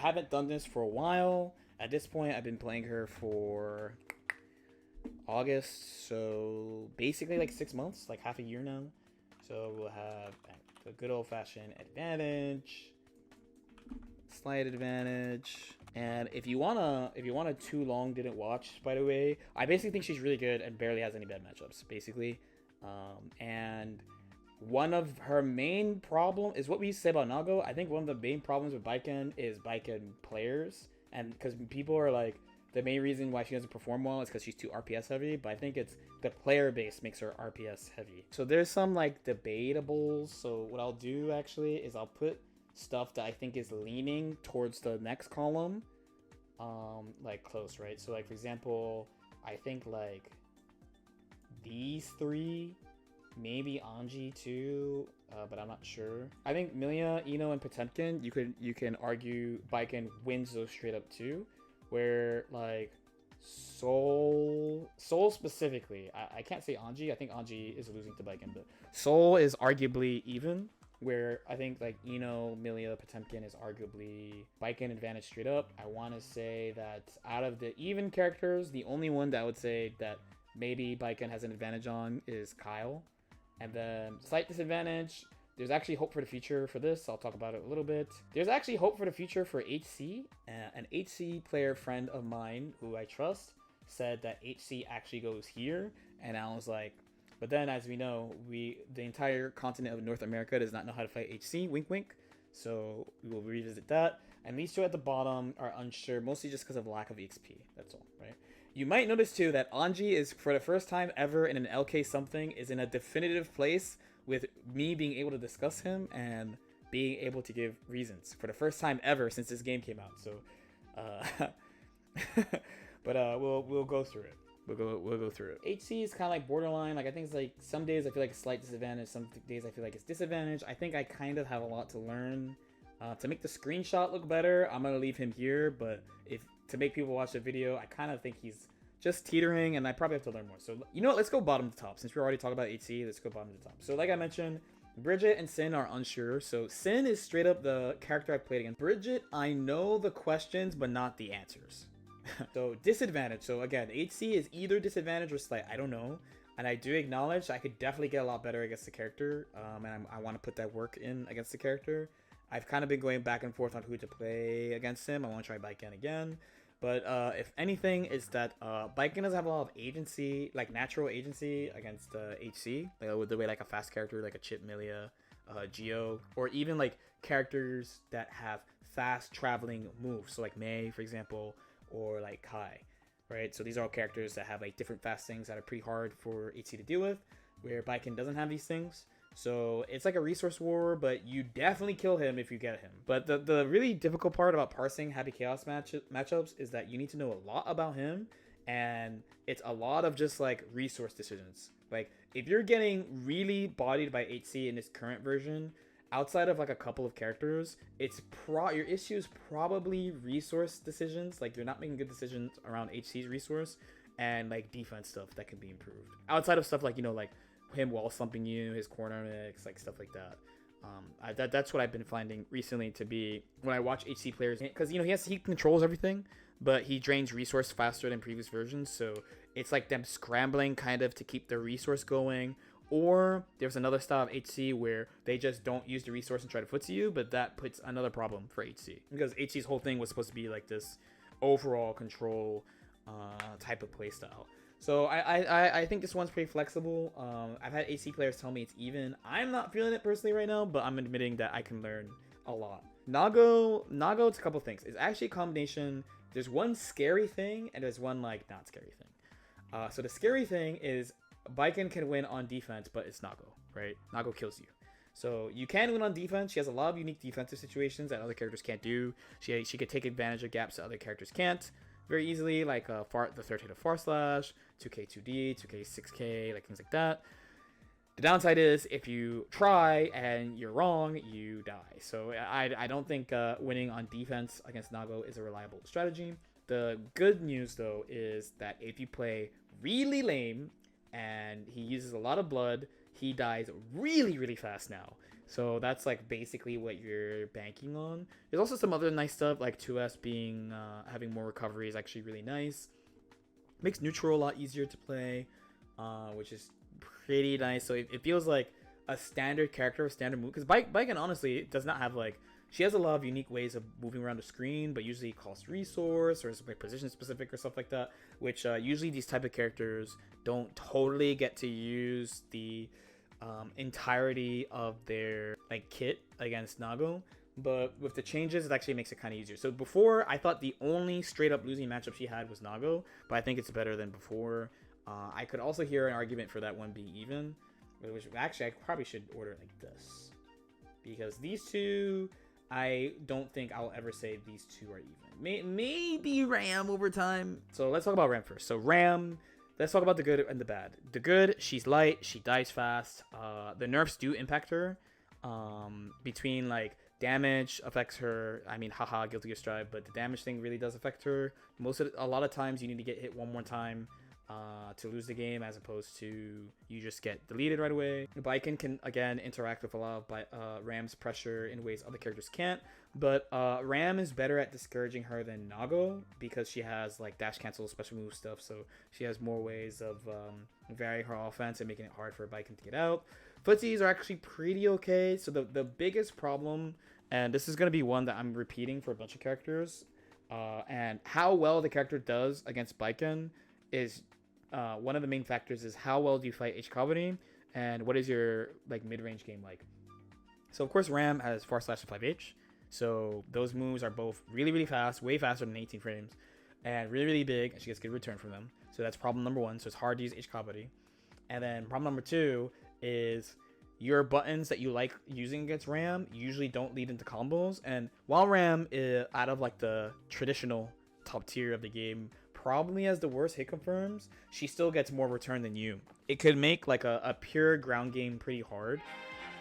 haven't done this for a while. At this point, I've been playing her for August, so basically like 6 months, like half a year now. So we'll have a good old-fashioned advantage, slight advantage, and if you wanna too long didn't watch, by the way, I basically think she's really good and barely has any bad matchups, basically. And one of her main problem is what we say about Nago. I think one of the main problems with Baiken is Baiken players, and because people are like, the main reason why she doesn't perform well is because she's too RPS heavy, but I think it's the player base makes her RPS heavy. So there's some like debatables. So what I'll do actually is I'll put stuff that I think is leaning towards the next column, like close, right? So like, for example, I think like these three, maybe Anji too, but I'm not sure. I think Millia, Ino, and Potemkin, you can argue Baiken wins those straight up too, where like Soul specifically, I can't say Anji. I think Anji is losing to Baiken, but Soul is arguably even, where I think like Ino, Millia, Potemkin is arguably Baiken advantage straight up. I want to say that out of the even characters, the only one that I would say that maybe Baiken has an advantage on is Kyle. And then slight disadvantage, there's actually hope for the future for this. I'll talk about it a little bit. There's actually hope for the future for HC. An HC player friend of mine who I trust said that HC actually goes here. And I was like, but then as we know, the entire continent of North America does not know how to fight HC, wink wink. So we will revisit that. And these two at the bottom are unsure, mostly just because of lack of XP. That's all, right? You might notice too that Anji is, for the first time ever in an LK something, is in a definitive place with me being able to discuss him and being able to give reasons for the first time ever since this game came out. So, but we'll go through it. We'll go through it. HC is kind of like borderline. Like I think it's like some days I feel like a slight disadvantage, some days I feel like it's disadvantage. I think I kind of have a lot to learn. To make the screenshot look better, I'm gonna leave him here. But if to make people watch the video, I kind of think he's just teetering, and I probably have to learn more. So you know what? Let's go bottom to top. Since we're already talking about HC, let's go bottom to top. So like I mentioned, Bridget and Sin are unsure. So Sin is straight up the character I've played against. Bridget, I know the questions, but not the answers. So disadvantage. So again, HC is either disadvantage or slight. I don't know. And I do acknowledge I could definitely get a lot better against the character. And I want to put that work in against the character. I've kind of been going back and forth on who to play against him. I want to try Baiken again. But if anything, is that Baiken doesn't have a lot of agency, like natural agency against HC. With the way like a fast character like a Chipp, Millia, Geo, or even like characters that have fast traveling moves. So like Mei, for example, or like Kai, right? So these are all characters that have like different fast things that are pretty hard for HC to deal with, where Baiken doesn't have these things. So it's like a resource war, but you definitely kill him if you get him. But the really difficult part about parsing Happy Chaos matchups is that you need to know a lot about him, and it's a lot of just like resource decisions. Like if you're getting really bodied by HC in this current version, outside of like a couple of characters, it's your issue is probably resource decisions. Like you're not making good decisions around HC's resource and like defense stuff that can be improved. Outside of stuff like, you know, like him wall slumping you, his corner mix, like stuff like that. That's what I've been finding recently to be when I watch HC players, because you know he controls everything, but he drains resource faster than previous versions. So it's like them scrambling kind of to keep the resource going. Or there's another style of HC where they just don't use the resource and try to footsie you, but that puts another problem for HC, because HC's whole thing was supposed to be like this overall control type of playstyle. So I think this one's pretty flexible. I've had AC players tell me it's even. I'm not feeling it personally right now, but I'm admitting that I can learn a lot. Nago, it's a couple things. It's actually a combination. There's one scary thing and there's one like not scary thing. So the scary thing is Baiken can win on defense, but it's Nago, right? Nago kills you. So you can win on defense. She has a lot of unique defensive situations that other characters can't do. She could take advantage of gaps that other characters can't very easily, like the third hit of Far Slash, 2k 2d, 2k 6k, like things like that. The downside is if you try and you're wrong, you die. So I don't think winning on defense against Nago is a reliable strategy. The good news though is that if you play really lame and he uses a lot of blood, he dies really, really fast now. So that's like basically what you're banking on. There's also some other nice stuff like 2S being having more recovery is actually really nice. Makes neutral a lot easier to play, which is pretty nice. So it feels like a standard character, a standard move. Because Baiken honestly does not have like, she has a lot of unique ways of moving around the screen, but usually costs resource or is like position specific or stuff like that. Which usually these type of characters don't totally get to use the entirety of their like kit against Nago. But with the changes, it actually makes it kind of easier. So before, I thought the only straight up losing matchup she had was Nago, but I think it's better than before. I could also hear an argument for that one being even, which actually I probably should order it like this, because these two, I don't think I'll ever say these two are even. Maybe Ram over time. So let's talk about Ram first. So Ram, let's talk about the good and the bad. The good, she's light, she dies fast. The nerfs do impact her. Between like damage affects her. I mean, haha, Guilty Gear Strive, but the damage thing really does affect her. A lot of times you need to get hit one more time to lose the game, as opposed to you just get deleted right away. Baiken can again interact with a lot of Ram's pressure in ways other characters can't, but Ram is better at discouraging her than Nago because she has like dash cancel, special move stuff, so she has more ways of varying her offense and making it hard for Baiken to get out. Footsies are actually pretty okay. So the biggest problem, and this is going to be one that I'm repeating for a bunch of characters, and how well the character does against Baiken is one of the main factors is how well do you fight H Kabaddi and what is your like mid-range game like. So of course Ram has 4/5H, so those moves are both really, really fast, way faster than 18 frames, and really, really big, and she gets good return from them. So that's problem number one. So it's hard to use H Kabaddi. And then problem number two is your buttons that you like using against Ram usually don't lead into combos. And while Ram is out of like the traditional top tier of the game, probably has the worst hit confirms, she still gets more return than you. It could make like a pure ground game pretty hard,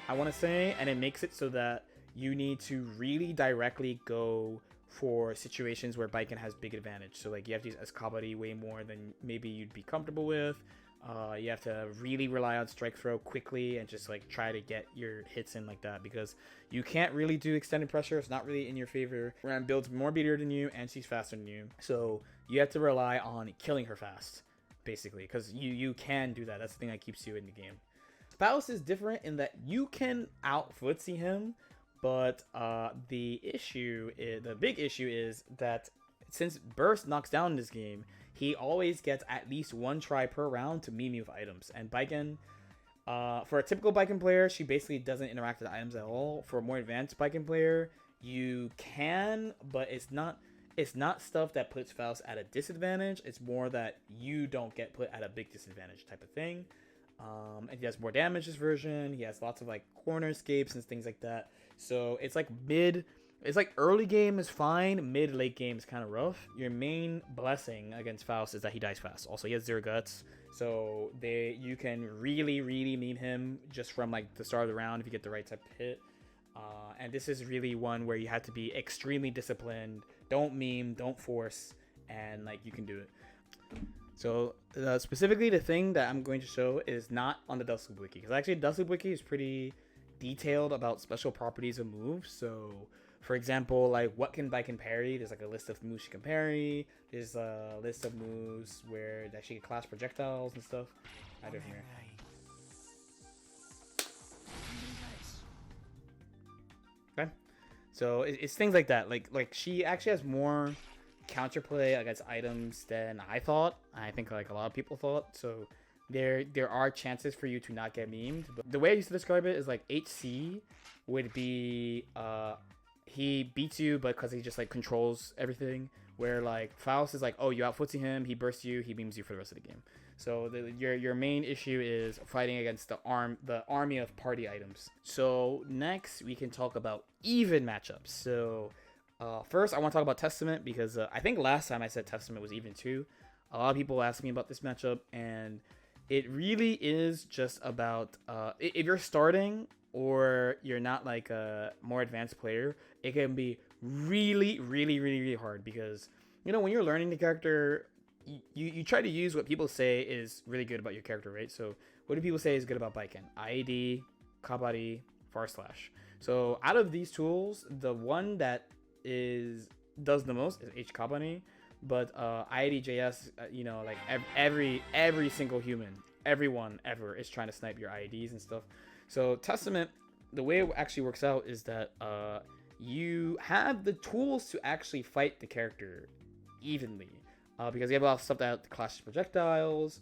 I want to say, and it makes it so that you need to really directly go for situations where Baiken has big advantage. So like you have to use Kabaddi way more than maybe you'd be comfortable with. You have to really rely on strike throw quickly and just like try to get your hits in like that, because you can't really do extended pressure. It's not really in your favor. Ram builds more beater than you and she's faster than you, so you have to rely on killing her fast basically, because you can do that. That's the thing that keeps you in the game. Faust is different in that you can out footsie him, but the big issue is that since burst knocks down in this game, he always gets at least one try per round to meme you with items. And Baiken, for a typical Baiken player, she basically doesn't interact with items at all. For a more advanced Baiken player, you can, but it's not stuff that puts Faust at a disadvantage. It's more that you don't get put at a big disadvantage type of thing. And he has more damage this version. He has lots of like corner escapes and things like that. So it's like early game is fine, mid late game is kind of rough. Your main blessing against Faust is that he dies fast. Also, he has 0 guts, so you can really meme him just from like the start of the round if you get the right type of hit. And this is really one where you have to be extremely disciplined. Don't meme, don't force, and like you can do it. So specifically, the thing that I'm going to show is not on the Dustloop wiki, because actually Dustloop wiki is pretty detailed about special properties of moves. So for example, like what can Baiken parry? There's like a list of moves she can parry. There's a list of moves where that she can clash projectiles and stuff. I do from here. Okay, so it's things like that. Like she actually has more counterplay against items than I thought. I think like a lot of people thought. So there are chances for you to not get memed. But the way I used to describe it is like HC would be he beats you, but because he just like controls everything. Where like Faust is like, oh, you out footsie him, he bursts you, he beams you for the rest of the game. So your main issue is fighting against the army of party items. So next we can talk about even matchups. So first I want to talk about Testament, because I think last time I said Testament was even too. A lot of people ask me about this matchup, and it really is just about if you're starting or you're not like a more advanced player, it can be really hard, because you know when you're learning the character, you try to use what people say is really good about your character, right? So what do people say is good about Baiken? IAD, Kabaddi, Far Slash. So out of these tools, the one that does the most is H Company, but IIDJS, you know, like every single human, everyone ever is trying to snipe your IEDs and stuff. So Testament, the way it actually works out is that you have the tools to actually fight the character evenly, because you have a lot of stuff that clashes projectiles.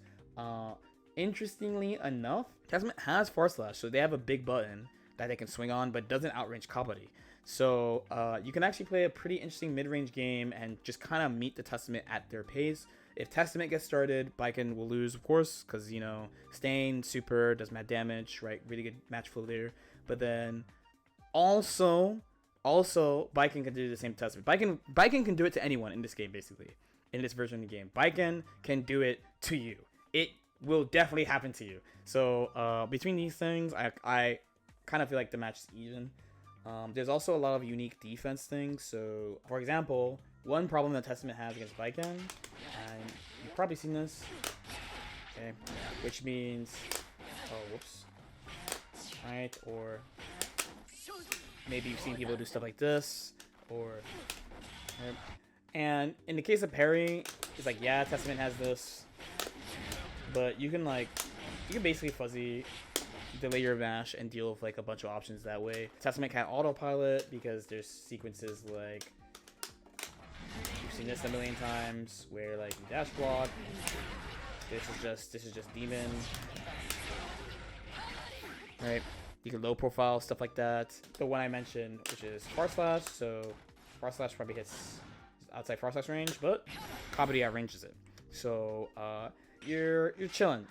Interestingly enough, Testament has Far Slash, so they have a big button that they can swing on, but doesn't outrange Kabaddi. So you can actually play a pretty interesting mid-range game and just kind of meet the Testament at their pace. If Testament gets started, Baiken will lose, of course, because, you know, Stain, super, does mad damage, right? Really good match flow there. But then also Baiken can do the same to Testament. Baiken can do it to anyone in this game, basically. In this version of the game, Baiken can do it to you. It will definitely happen to you. So between these things, I kind of feel like the match is even. There's also a lot of unique defense things. So, for example, one problem that Testament has against Baiken, and you've probably seen this, okay, which means, oh, whoops, right, or maybe you've seen people do stuff like this, or, right? And in the case of parry, it's like, yeah, Testament has this, but you can basically fuzzy delay your mash and deal with like a bunch of options that way. Testament can't autopilot because there's sequences like, you've seen this a million times, where like you dash block. This is just demon. Right? You can low profile, stuff like that. The one I mentioned, which is Far Slash, so Far Slash probably hits outside Far Slash range, but Kabaddi outranges it. So you're chilling.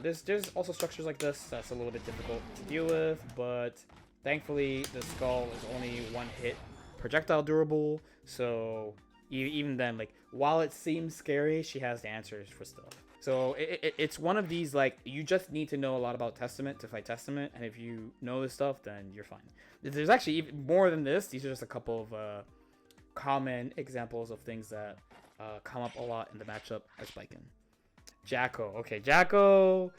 There's also structures like this that's a little bit difficult to deal with, but thankfully the skull is only one hit projectile durable, so even then, like, while it seems scary, she has the answers for stuff. So it's one of these, like, you just need to know a lot about Testament to fight Testament, and if you know this stuff, then you're fine. There's actually even more than this. These are just a couple of common examples of things that come up a lot in the matchup as Baiken. Jacko. Okay, Jacko.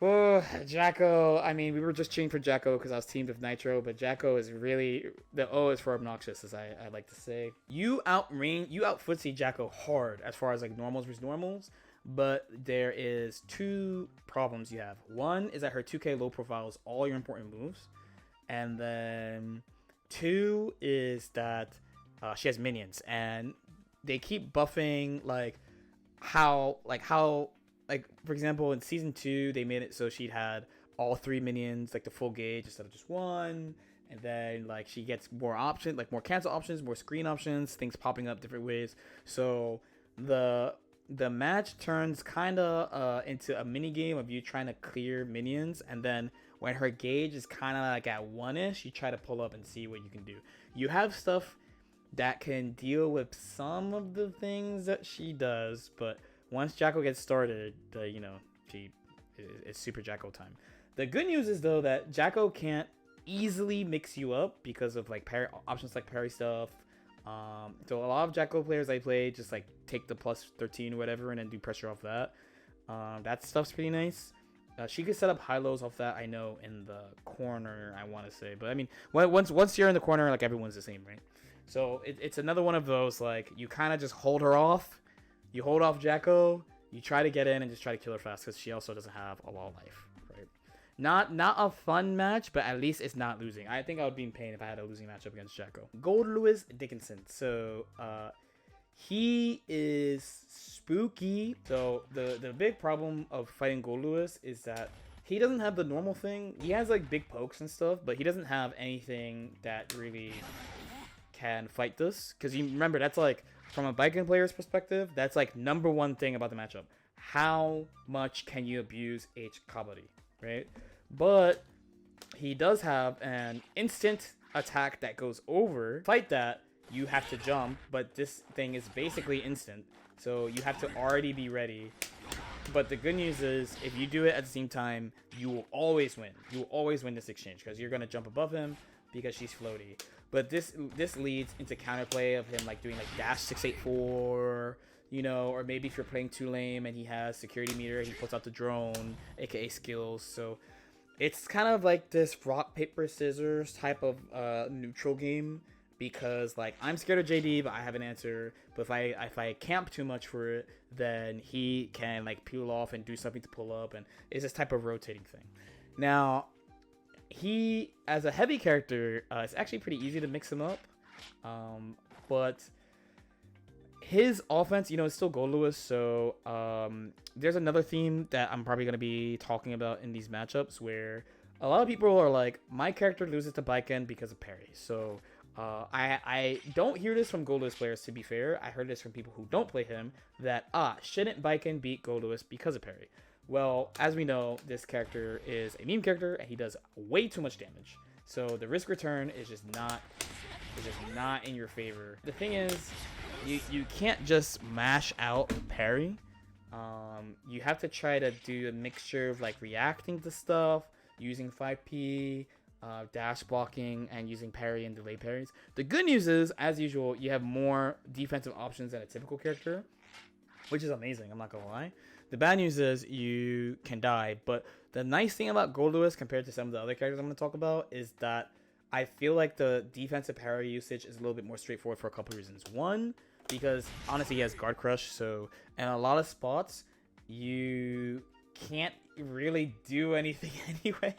Oh, Jacko. I mean, we were just cheering for Jacko because I was teamed with Nitro, but Jacko is really, the O is for obnoxious, as I like to say. You out footsie Jacko hard as far as like normals versus normals, but there is two problems you have. One is that her 2K low profiles all your important moves, and then two is that she has minions, and they keep buffing how for example in season 2 they made it so she had all 3 minions, like the full gauge instead of just one, and then like she gets more options, like more cancel options, more screen options, things popping up different ways. So the match turns kind of into a mini game of you trying to clear minions, and then when her gauge is kind of like at 1ish, you try to pull up and see what you can do. You have stuff that can deal with some of the things that she does, but once Jacko gets started, she is super Jacko time. The good news is though that Jacko can't easily mix you up because of like parry options, like parry stuff. So a lot of Jacko players I play just like take the plus 13 or whatever and then do pressure off that. That stuff's pretty nice. She could set up high lows off that, I know, in the corner, I want to say, but I mean, once you're in the corner, like everyone's the same, right? So it's another one of those, like, you kind of just hold her off. You hold off Jacko. You try to get in and just try to kill her fast because she also doesn't have a lot of life, right? Not a fun match, but at least it's not losing. I think I would be in pain if I had a losing matchup against Jacko. Goldlewis Dickinson. So he is spooky. So the big problem of fighting Goldlewis is that he doesn't have the normal thing. He has like big pokes and stuff, but he doesn't have anything that really can fight this, because you remember that's like, from a Baiken player's perspective, that's like number one thing about the matchup. How much can you abuse H Kabaddi, right? But he does have an instant attack that goes over. Fight that, you have to jump, but this thing is basically instant, so you have to already be ready. But the good news is, if you do it at the same time, you will always win. You will always win this exchange because you're gonna jump above him because she's floaty. But this leads into counterplay of him like doing like dash 684, or maybe if you're playing too lame and he has security meter, he puts out the drone, aka skills. So It's kind of like this rock paper scissors type of neutral game, because like I'm scared of JD, but I have an answer. But if I camp too much for it, then he can like peel off and do something to pull up, and it's this type of rotating thing. Now, he as a heavy character, it's actually pretty easy to mix him up, but his offense, you know, is still Goldlewis. So there's another theme that I'm probably going to be talking about in these matchups, where a lot of people are like, my character loses to Baiken because of parry. So I don't hear this from Goldlewis players, to be fair. I heard this from people who don't play him, that shouldn't Baiken beat Goldlewis because of parry? Well, as we know, this character is a meme character and he does way too much damage. So the risk return is just not in your favor. The thing is, you can't just mash out parry. You have to try to do a mixture of like reacting to stuff, using 5p, dash blocking, and using parry and delay parries. The good news is, as usual, you have more defensive options than a typical character, which is amazing, I'm not gonna lie. The bad news is you can die, but the nice thing about Goldlewis compared to some of the other characters I'm going to talk about is that I feel like the defensive parry usage is a little bit more straightforward for a couple of reasons. One, because honestly he has guard crush, so in a lot of spots you can't really do anything anyway.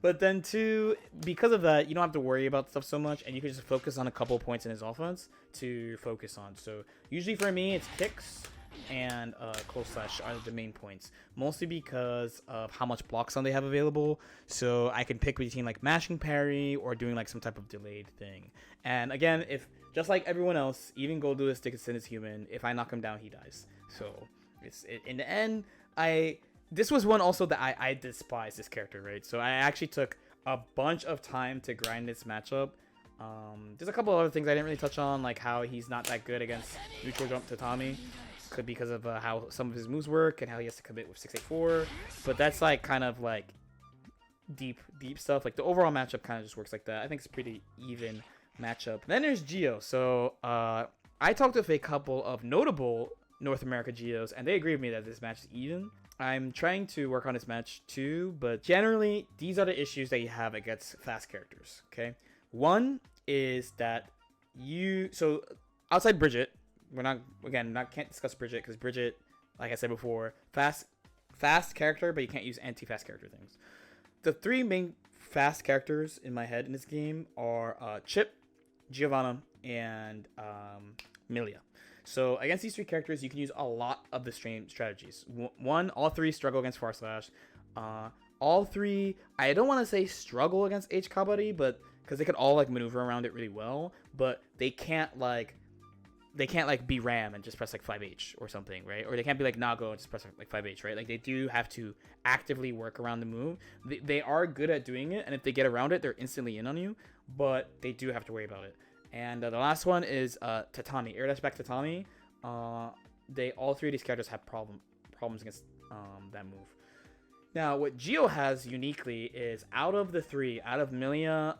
But then two, because of that, you don't have to worry about stuff so much, and you can just focus on a couple of points in his offense to focus on. So usually for me it's kicks and close slash are the main points, mostly because of how much block stun they have available. So I can pick between like mashing parry or doing like some type of delayed thing. And again, if just like everyone else, even Goldlewis Dickinson is human. If I knock him down, he dies. So in the end, this was one also that I despise this character, right? So I actually took a bunch of time to grind this matchup. There's a couple other things I didn't really touch on, like how he's not that good against neutral jump tatami. Could be because of how some of his moves work and how he has to commit with 684, but that's like kind of like deep stuff. Like the overall matchup kind of just works like that. I think it's a pretty even matchup. Then there's Geo. So I talked with a couple of notable North America Geos, and they agree with me that this match is even. I'm trying to work on this match too, but generally these are the issues that you have against fast characters. Okay, one is that so outside Bridget, can't discuss Bridget because Bridget, like I said before, fast character, but you can't use anti-fast character things. The three main fast characters in my head in this game are Chipp, Giovanna, and Millia. So against these three characters, you can use a lot of the same strategies. One, all three struggle against far slash. All three, I don't want to say struggle against H Kabari, but because they could all like maneuver around it really well, but they can't like be Ram and just press like 5H or something, right? Or they can't be like Nago and just press like 5H, right? Like they do have to actively work around the move. They are good at doing it, and if they get around it, they're instantly in on you, but they do have to worry about it. And the last one is Tatami, air dash back Tatami. All three of these characters have problems against that move. Now, what Geo has uniquely is out of the three, out of Millia,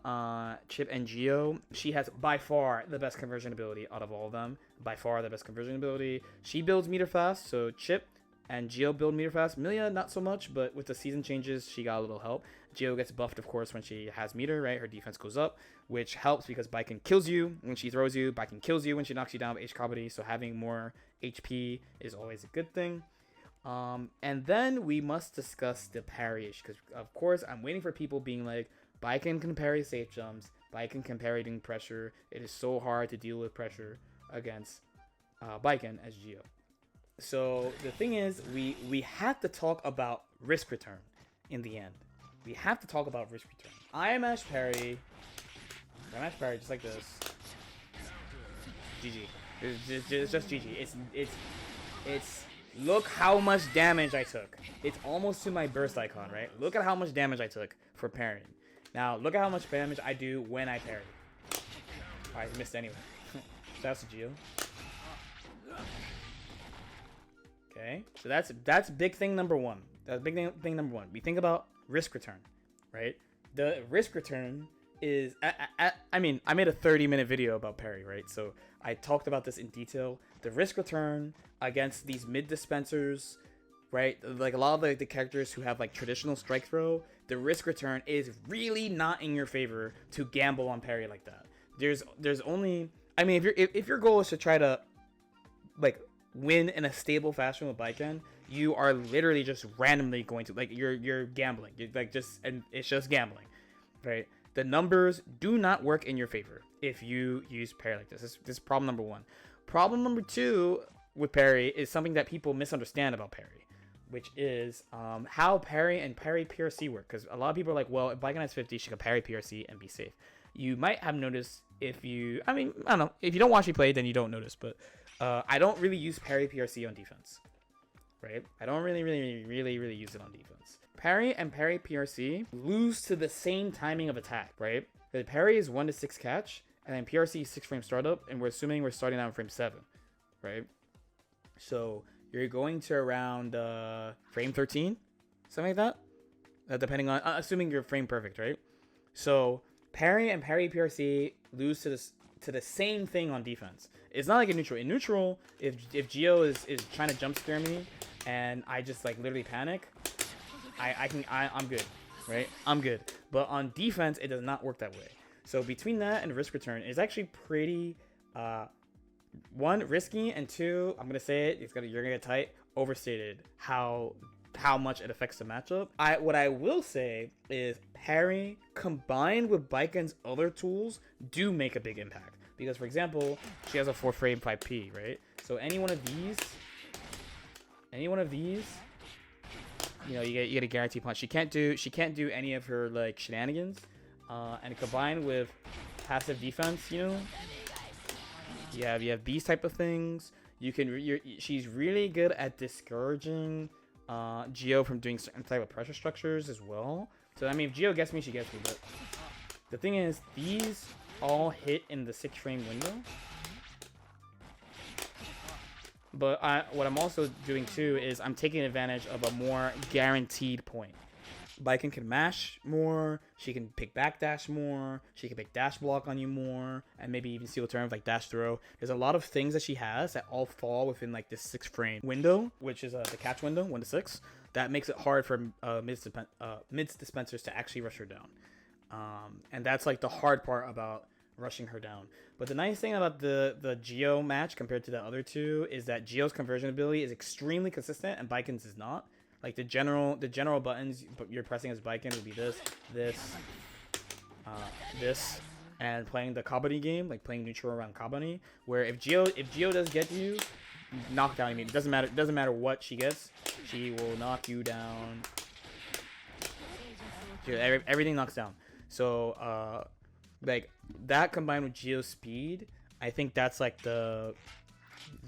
Chipp, and Geo, she has by far the best conversion ability out of all of them. By far the best conversion ability. She builds meter fast, so Chipp and Geo build meter fast. Millia, not so much, but with the season changes, she got a little help. Geo gets buffed, of course, when she has meter, right? Her defense goes up, which helps because Baiken kills you when she throws you. Baiken kills you when she knocks you down with H Kabari, so having more HP is always a good thing. And then we must discuss the parry issue, because of course I'm waiting for people being like, Baiken can parry safe jumps, Baiken can parry doing pressure. It is so hard to deal with pressure against Baiken as Geo. So the thing is, we have to talk about risk return in the end. We have to talk about risk return. I mash parry just like this. GG. It's just GG. It's look how much damage I took. It's almost to my burst icon, right? Look at how much damage I took for parrying. Now, look at how much damage I do when I parry. Alright, missed anyway. Shouts to Geo. Okay, so that's big thing number one. That's big thing number one. We think about risk return, right? The risk return is, I mean, I made a 30-minute video about parry, right? So I talked about this in detail. The risk return against these mid dispensers right? Like a lot of the characters who have like traditional strike throw, the risk return is really not in your favor to gamble on parry like that. There's only, I mean, if your goal is to try to like win in a stable fashion with Baiken, you are literally just randomly going to, like, you're gambling. You're like and it's just gambling, right? The numbers do not work in your favor if you use parry like this. This is problem number one. Problem number two with parry is something that people misunderstand about parry, which is how parry and parry PRC work. Because a lot of people are like, well, if Baiken has 50, she can parry PRC and be safe. You might have noticed if you, I mean, I don't know. If you don't watch me play, then you don't notice. But I don't really use parry PRC on defense, right? I don't really use it on defense. Parry and parry PRC lose to the same timing of attack, right? The parry is 1 to 6 catch, and then PRC is 6 frame startup, and we're assuming we're starting out in frame 7, right? So you're going to around frame 13, something like that, depending on assuming you're frame perfect, right? So parry and parry PRC lose to the same thing on defense. It's not like in neutral. In neutral, if Geo is trying to jump scare me and I just like literally panic, I'm good, right? I'm good. But on defense, it does not work that way. So between that and risk return, it's actually pretty one, risky, and two, I'm gonna say it, you're gonna get tight, overstated how much it affects the matchup. What I will say is parry combined with Baiken's other tools do make a big impact. Because for example, she has a 4 frame 5P, right? So any one of these, you know, you get a guaranteed punch. She can't do any of her like shenanigans. And combined with passive defense, you know, you have these type of things. She's really good at discouraging Geo from doing certain type of pressure structures as well. So I mean, if Geo gets me, she gets me. But the thing is, these all hit in the 6 frame window. But what I'm also doing too is I'm taking advantage of a more guaranteed point. Baiken can mash more, she can pick backdash more, she can pick dash block on you more, and maybe even seal turn with like dash throw. There's a lot of things that she has that all fall within like this 6 frame window, which is the catch window, 1 to 6. That makes it hard for mids dispensers to actually rush her down. And that's like the hard part about rushing her down. But the nice thing about the Geo match compared to the other two is that Geo's conversion ability is extremely consistent and Baiken's is not. Like the general buttons you're pressing as Baiken would be this, and playing the Kabaddi game, like playing neutral around Kabaddi, where if Geo does get you, knockdown, I mean, it doesn't matter what she gets, she will knock you down. Everything knocks down. So like that combined with Geo's speed, I think that's like a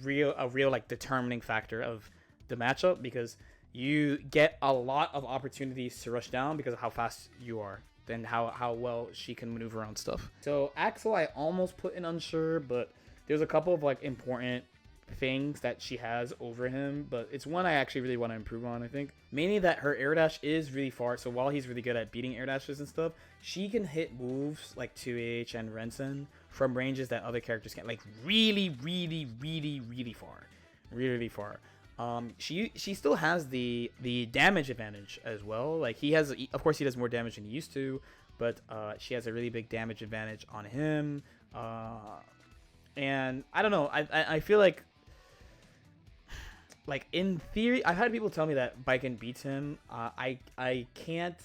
real like determining factor of the matchup, because you get a lot of opportunities to rush down because of how fast you are and how well she can maneuver around stuff. So Axl, I almost put in unsure, but there's a couple of like important things that she has over him, but it's one I actually really want to improve on. I think mainly that her air dash is really far, so while he's really good at beating air dashes and stuff, she can hit moves like 2H and Rensen from ranges that other characters can't, like really far. She still has the damage advantage as well. Like he has, of course he does more damage than he used to, but she has a really big damage advantage on him. And I don't know, I feel like in theory, I've had people tell me that Baiken beats him. I can't.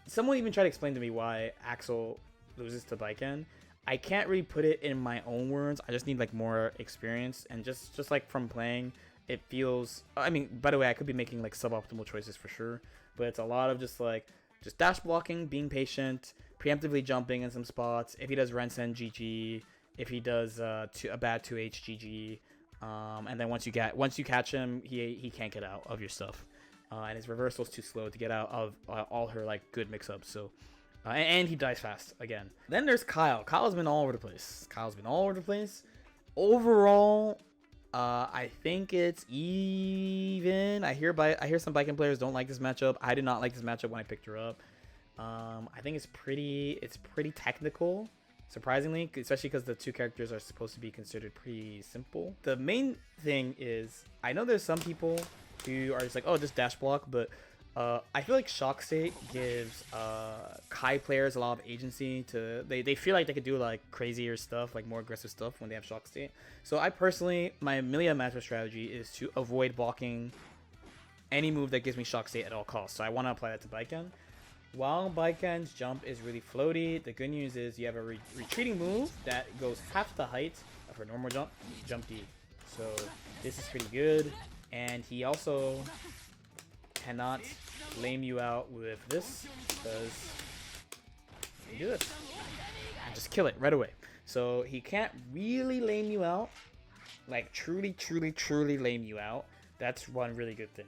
Someone even tried to explain to me why Axl loses to Baiken. I can't really put it in my own words. I just need like more experience, and just like from playing, it feels, I mean, by the way, I could be making like suboptimal choices for sure, but it's a lot of just dash blocking, being patient, preemptively jumping in some spots. If he does Rensen, GG. If he does a bad 2H, GG. And then once you catch him, he can't get out of your stuff, and his reversal's too slow to get out of all her like good mix-ups. So and he dies fast again. Then there's Kyle. Kyle's been all over the place. Overall, I think it's even. I hear some Baiken players don't like this matchup. I did not like this matchup when I picked her up. I think it's pretty technical, surprisingly, especially because the two characters are supposed to be considered pretty simple. The main thing is, I know there's some people who are just like, oh, just dash block, but I feel like Shock State gives Kai players a lot of agency to they feel like they could do like crazier stuff, like more aggressive stuff when they have Shock State. So I personally, my Millia matchup strategy is to avoid blocking any move that gives me Shock State at all costs. So I want to apply that to Baiken. While Baiken's jump is really floaty, the good news is you have a retreating move that goes half the height of her normal jump D. So this is pretty good. And he also cannot lame you out with this, because you do this and just kill it right away. So he can't really lame you out, like truly lame you out. That's one really good thing.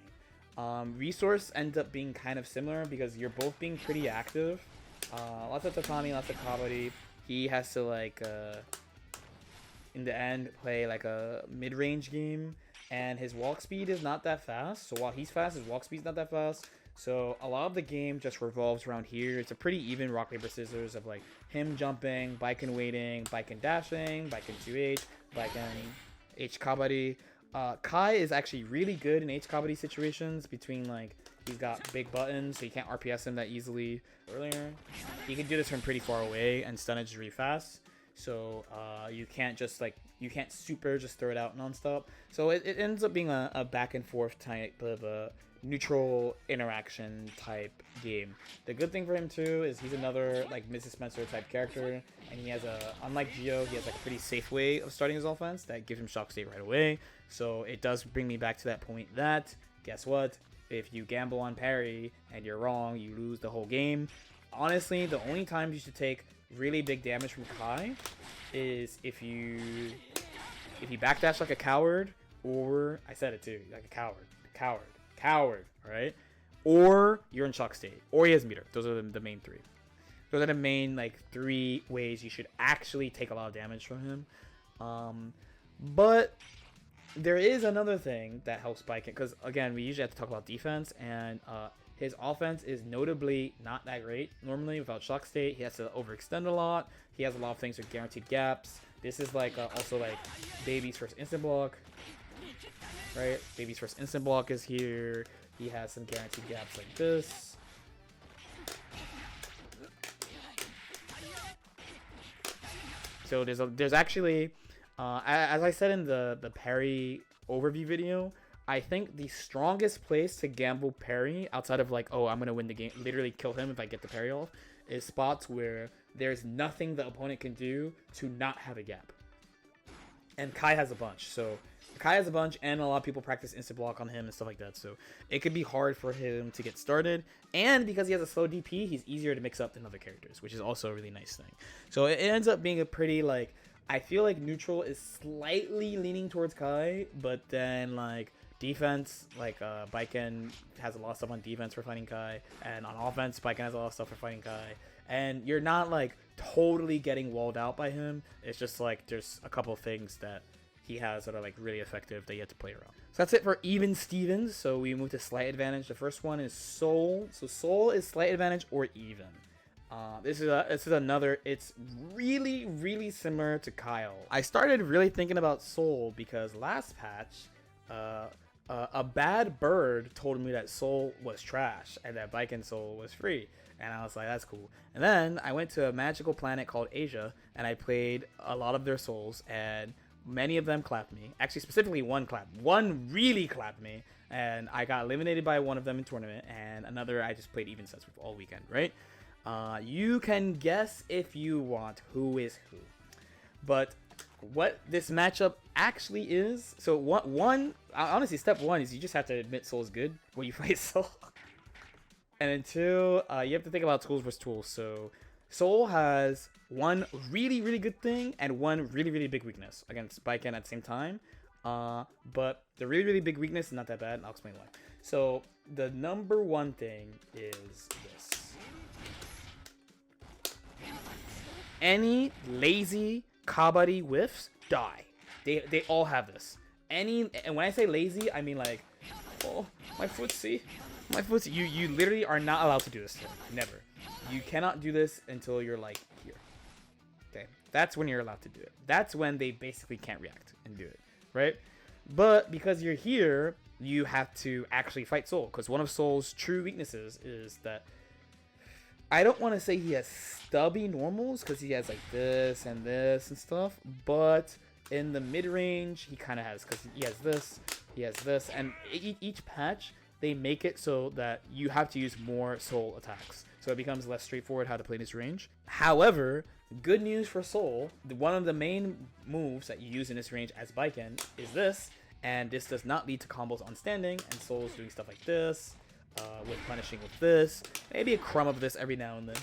Resource ends up being kind of similar because you're both being pretty active. Lots of Tatami, lots of Kabaddi. He has to like in the end play like a mid-range game, and his walk speed is not that fast. So while he's fast, his walk speed is not that fast. So a lot of the game just revolves around here. It's a pretty even rock paper scissors of like him jumping, Baiken waiting, Baiken dashing, Baiken 2H, Baiken H Kabaddi. Kai is actually really good in H Kabaddi situations between like he's got big buttons, so you can't RPS him that easily. Earlier, you can do this from pretty far away and stun it really fast. So you can't just like super just throw it out nonstop. So it ends up being a back and forth type of a neutral interaction type game. The good thing for him too is he's another like Mrs. Spencer type character, and he has unlike Gio, he has like a pretty safe way of starting his offense that gives him Shock State right away. So it does bring me back to that point that, guess what? If you gamble on parry and you're wrong, you lose the whole game. Honestly, the only times you should take really big damage from Kai is if you backdash like a coward, or I said it too, like a coward, right? Or you're in Shock State, or he has meter. Those are the main three. Those are the main like 3 ways you should actually take a lot of damage from him. But there is another thing that helps Baiken, because again, we usually have to talk about defense, and his offense is notably not that great. Normally, without Shock State, he has to overextend a lot. He has a lot of things with guaranteed gaps. This is like also like Baby's first instant block, right? Baby's first instant block is here. He has some guaranteed gaps like this. So there's actually, as I said in the parry overview video, I think the strongest place to gamble parry outside of like, oh, I'm gonna win the game, literally kill him if I get the parry off, is spots where there's nothing the opponent can do to not have a gap. And Kai has a bunch. So Kai has a bunch, and a lot of people practice instant block on him and stuff like that. So it could be hard for him to get started. And because he has a slow DP, he's easier to mix up than other characters, which is also a really nice thing. So it ends up being a pretty like, I feel like neutral is slightly leaning towards Kai, but then like defense, like Baiken has a lot of stuff on defense for fighting Kai, and on offense, Baiken has a lot of stuff for fighting Kai. And you're not like totally getting walled out by him. It's just like there's a couple of things that he has that are like really effective that you have to play around. So that's it for even Stevens. So we move to slight advantage. The first one is Soul. So Soul is slight advantage or even. This is another. It's really similar to Kyle. I started really thinking about Soul because last patch, a bad bird told me that Soul was trash and that Baiken Soul was free. And I was like, that's cool. And then I went to a magical planet called Asia, and I played a lot of their souls, and many of them clapped me. Actually, specifically one clapped. One really clapped me, and I got eliminated by one of them in tournament, and another I just played even sets with all weekend, right? You can guess if you want who is who. But what this matchup actually is, so honestly, step one is you just have to admit Soul's good when you play Soul. And then 2, you have to think about tools versus tools. So Soul has one really good thing and one really big weakness against Baiken at the same time. But the really big weakness is not that bad, and I'll explain why. So the number one thing is this. Any lazy Kabaddi whiffs die. They all have this. And when I say lazy, I mean like, oh, my footsie. My footsie. You literally are not allowed to do this. Never. You cannot do this until you're like here. Okay. That's when you're allowed to do it. That's when they basically can't react and do it. Right? But because you're here, you have to actually fight Soul, because one of Soul's true weaknesses is that I don't want to say he has stubby normals, because he has like this and stuff, but in the mid range he kind of has, because he has this, and each patch they make it so that you have to use more Soul attacks, so it becomes less straightforward how to play this range. However, good news for Soul, one of the main moves that you use in this range as Baiken is this, and this does not lead to combos on standing, and Soul's doing stuff like this, with punishing with this, maybe a crumb of this every now and then.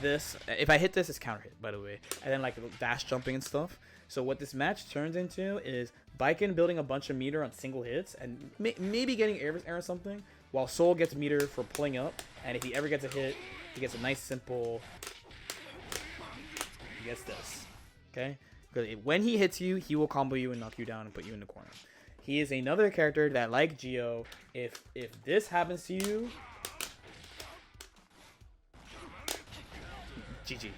This, if I hit this, it's counter hit, by the way, and then like dash jumping and stuff. So what this match turns into is Baiken building a bunch of meter on single hits, and maybe getting air or something, while Soul gets meter for pulling up, and if he ever gets a hit, he gets a nice simple, he gets this, okay? Because when he hits you, he will combo you and knock you down and put you in the corner. He is another character that, like Gio, if this happens to you, GG.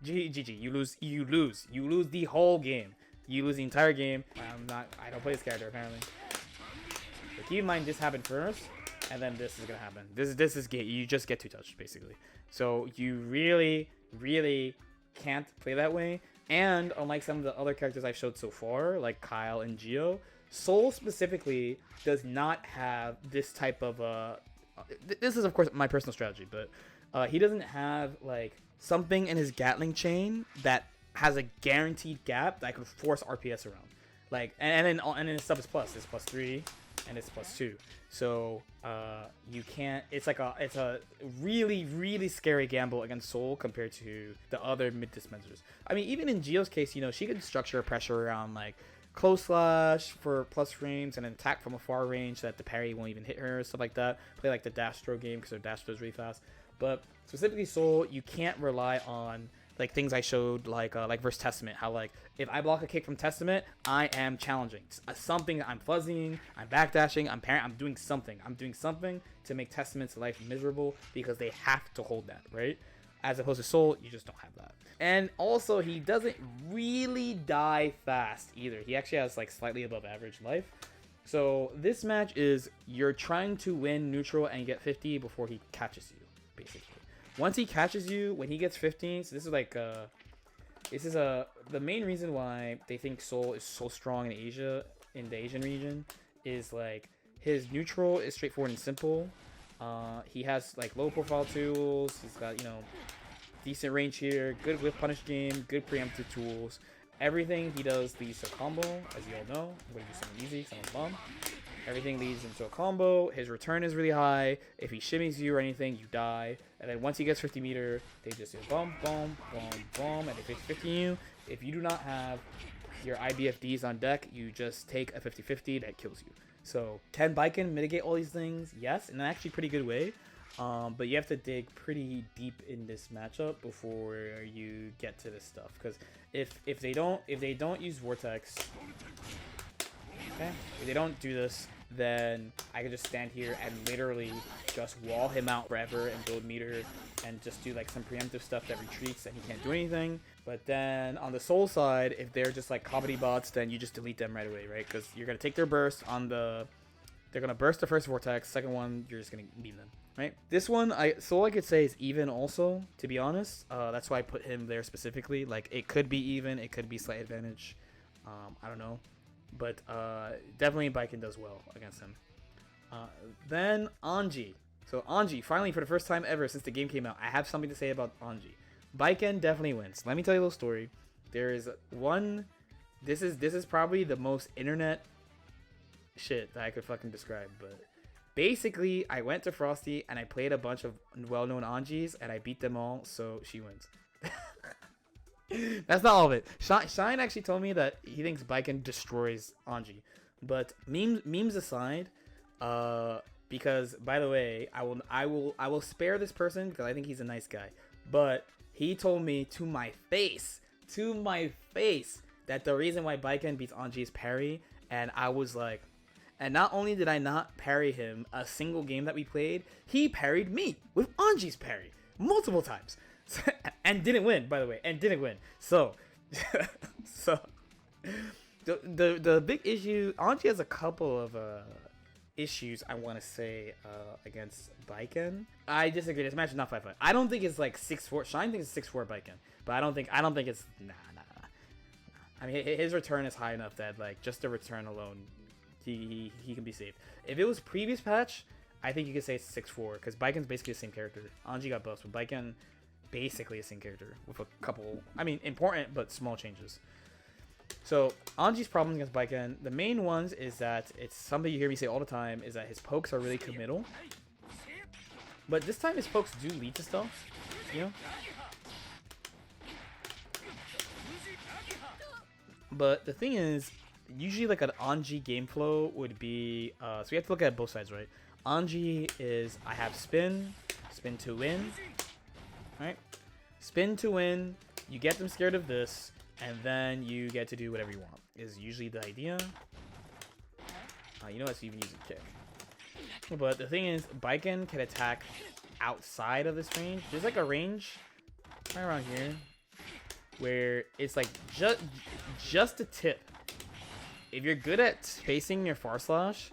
GG. You lose the whole game. You lose the entire game. I don't play this character apparently. But keep in mind, this happened first, and then this is gonna happen. This is game. You just get 2-touched basically. So you really can't play that way. And unlike some of the other characters I've showed so far, like Kyle and Gio, Soul specifically does not have this type of this is of course my personal strategy, but he doesn't have like something in his Gatling chain that has a guaranteed gap that I could force RPS around. Like and then his sub is plus. It's +3 and it's +2. So you can't. It's a really scary gamble against Soul compared to the other mid dispensers. I mean, even in Gio's case, you know, she could structure pressure around like close slash for plus frames and an attack from a far range so that the parry won't even hit her, stuff like that. Play like the dash throw game because her dash throw is really fast. But specifically Soul, you can't rely on like things I showed like versus Testament, how like if I block a kick from Testament, I am challenging something. I'm fuzzying, I'm backdashing, I'm doing something. I'm doing something to make Testament's life miserable because they have to hold that, right? As opposed to Soul, you just don't have that. And also, he doesn't really die fast either. He actually has like slightly above average life. So this match is you're trying to win neutral and get 50 before he catches you, basically. Once he catches you, when he gets 15, so this is like the main reason why they think Soul is so strong in Asia, in the Asian region, is like his neutral is straightforward and simple. He has like low profile tools. He's got, you know, decent range here, good whip punish game, good preemptive tools. Everything he does leads to a combo, as you all know. I'm going to do something easy because I'm a bum. Everything leads into a combo. His return is really high. If he shimmies you or anything, you die. And then once he gets 50 meter, they just do boom, boom, boom, boom. And if it's 50 you, if you do not have your IBFDs on deck, you just take a 50-50 that kills you. So can Baiken mitigate all these things? Yes, in an actually pretty good way. But you have to dig pretty deep in this matchup before you get to this stuff. Because if they don't use Vortex, okay, if they don't do this, then I can just stand here and literally just wall him out forever and build meter and just do like some preemptive stuff that retreats and he can't do anything. But then on the Soul side, if they're just like comedy bots, then you just delete them right away, right? Because you're gonna take their burst on the, they're gonna burst the first Vortex. Second one, you're just gonna beam them, right? This one, Soul I could say is even also, to be honest. That's why I put him there specifically. Like it could be even, it could be slight advantage. I don't know. But definitely Baiken does well against him. Then Anji. So Anji, finally for the first time ever since the game came out, I have something to say about Anji. Baiken definitely wins. Let me tell you a little story. There is one. This is probably the most internet shit that I could fucking describe. But basically, I went to Frosty and I played a bunch of well-known Anjis and I beat them all, so she wins. That's not all of it. Shine actually told me that he thinks Baiken destroys Anji. But memes aside, because by the way, I will spare this person because I think he's a nice guy. But he told me to my face, that the reason why Baiken beats Anji is parry, and I was like, and not only did I not parry him a single game that we played, he parried me with Anji's parry multiple times. And didn't win, by the way, So, so the big issue, Anji has a couple of issues I want to say against Baiken. I disagree. This match is not 5-5. I don't think it's like 6-4. Shine thinks it's 6-4 Baiken, but I don't think it's nah. I mean, his return is high enough that like just the return alone, he can be saved. If it was previous patch, I think you could say it's 6-4 because Baiken's basically the same character. Anji got buffs, but Baiken basically the same character with a couple, I mean, important but small changes. So Anji's problems against Baiken, the main ones is that it's something you hear me say all the time, is that his pokes are really committal. But this time his pokes do lead to stuff, you know? But the thing is, usually like an Anji game flow would be, so we have to look at both sides, right? Anji is, I have spin to win, right? Spin to win, you get them scared of this, and then you get to do whatever you want, is usually the idea. You know what, so you even use a kick. But the thing is, Baiken can attack outside of this range. There's like a range right around here where it's like just a tip. If you're good at spacing your far slash,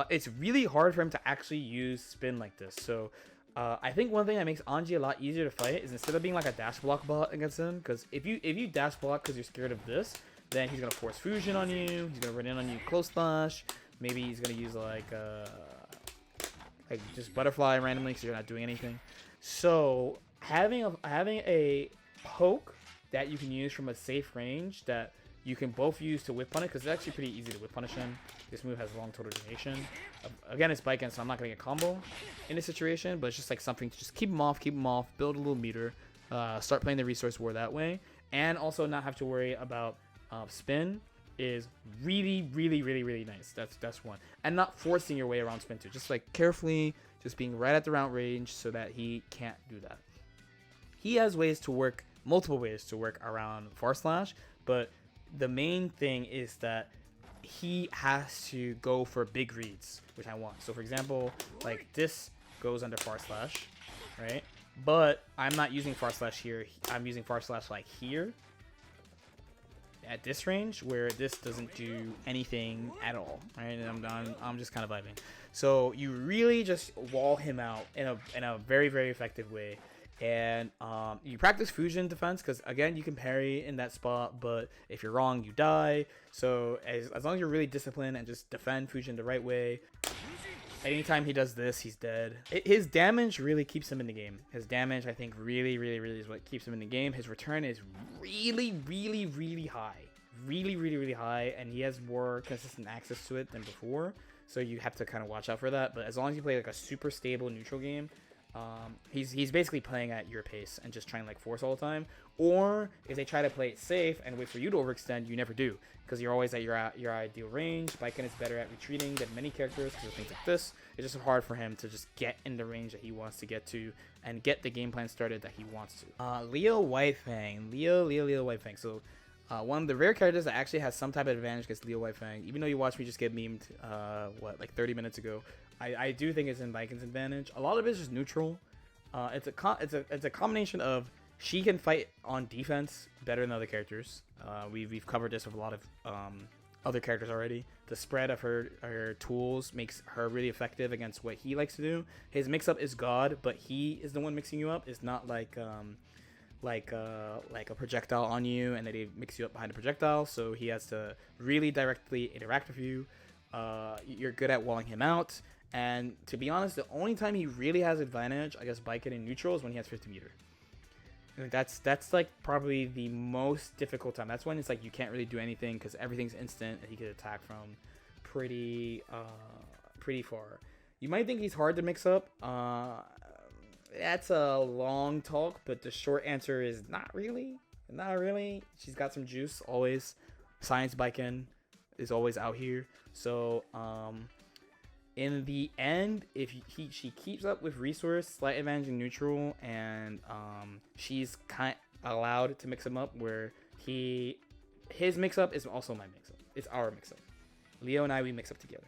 it's really hard for him to actually use spin like this. So I think one thing that makes Anji a lot easier to fight is instead of being like a dash block bot against him, because if you dash block because you're scared of this, then he's gonna force fusion on you. He's gonna run in on you close slash. Maybe he's gonna use like just butterfly randomly because you're not doing anything. So having a poke that you can use from a safe range that you can both use to whip punish, because it's actually pretty easy to whip punish him. This move has long total duration. Again, it's Baiken, so I'm not going to get combo in this situation, but it's just like something to just keep him off, build a little meter, start playing the resource war that way, and also not have to worry about spin is really, really, really, really nice. That's one. And not forcing your way around spin too. Just like carefully, just being right at the round range so that he can't do that. He has multiple ways to work around far slash, but the main thing is that he has to go for big reads, which I want. So for example, like this goes under far slash, right? But I'm not using far slash here. I'm using far slash like here at this range where this doesn't do anything at all, right? And I'm just kind of vibing. So you really just wall him out in a very, very effective way. And you practice fusion defense because again you can parry in that spot, but if you're wrong you die. So as long as you're really disciplined and just defend fusion the right way, anytime he does this he's dead. His damage really keeps him in the game. His damage I think really is what keeps him in the game. His return is really high, really high, and he has more consistent access to it than before, so you have to kind of watch out for that. But as long as you play like a super stable neutral game, he's basically playing at your pace and just trying to like force all the time. Or if they try to play it safe and wait for you to overextend, you never do because you're always at your ideal range. Baiken is better at retreating than many characters because of things like this. It's just hard for him to just get in the range that he wants to get to and get the game plan started that he wants to. Leo Whitefang. Leo Whitefang. So one of the rare characters that actually has some type of advantage against Leo Whitefang, even though you watched me just get memed like 30 minutes ago. I do think it's in Baiken's advantage. A lot of it is just neutral. It's a combination of she can fight on defense better than other characters. We've covered this with a lot of other characters already. The spread of her tools makes her really effective against what he likes to do. His mix-up is God, but he is the one mixing you up. It's not like a projectile on you and then they mix you up behind a projectile. So he has to really directly interact with you. You're good at walling him out. And to be honest, the only time he really has advantage, I guess, Baiken in neutral is when he has 50 meter. And that's like probably the most difficult time. That's when it's like you can't really do anything because everything's instant and he could attack from pretty far. You might think he's hard to mix up. That's a long talk, but the short answer is not really. Not really. She's got some juice always. Science Baiken is always out here. So in the end, if she keeps up with resource, slight advantage in neutral, and she's kind of allowed to mix him up where his mix up is also my mix up. It's our mix up. Leo and we mix up together.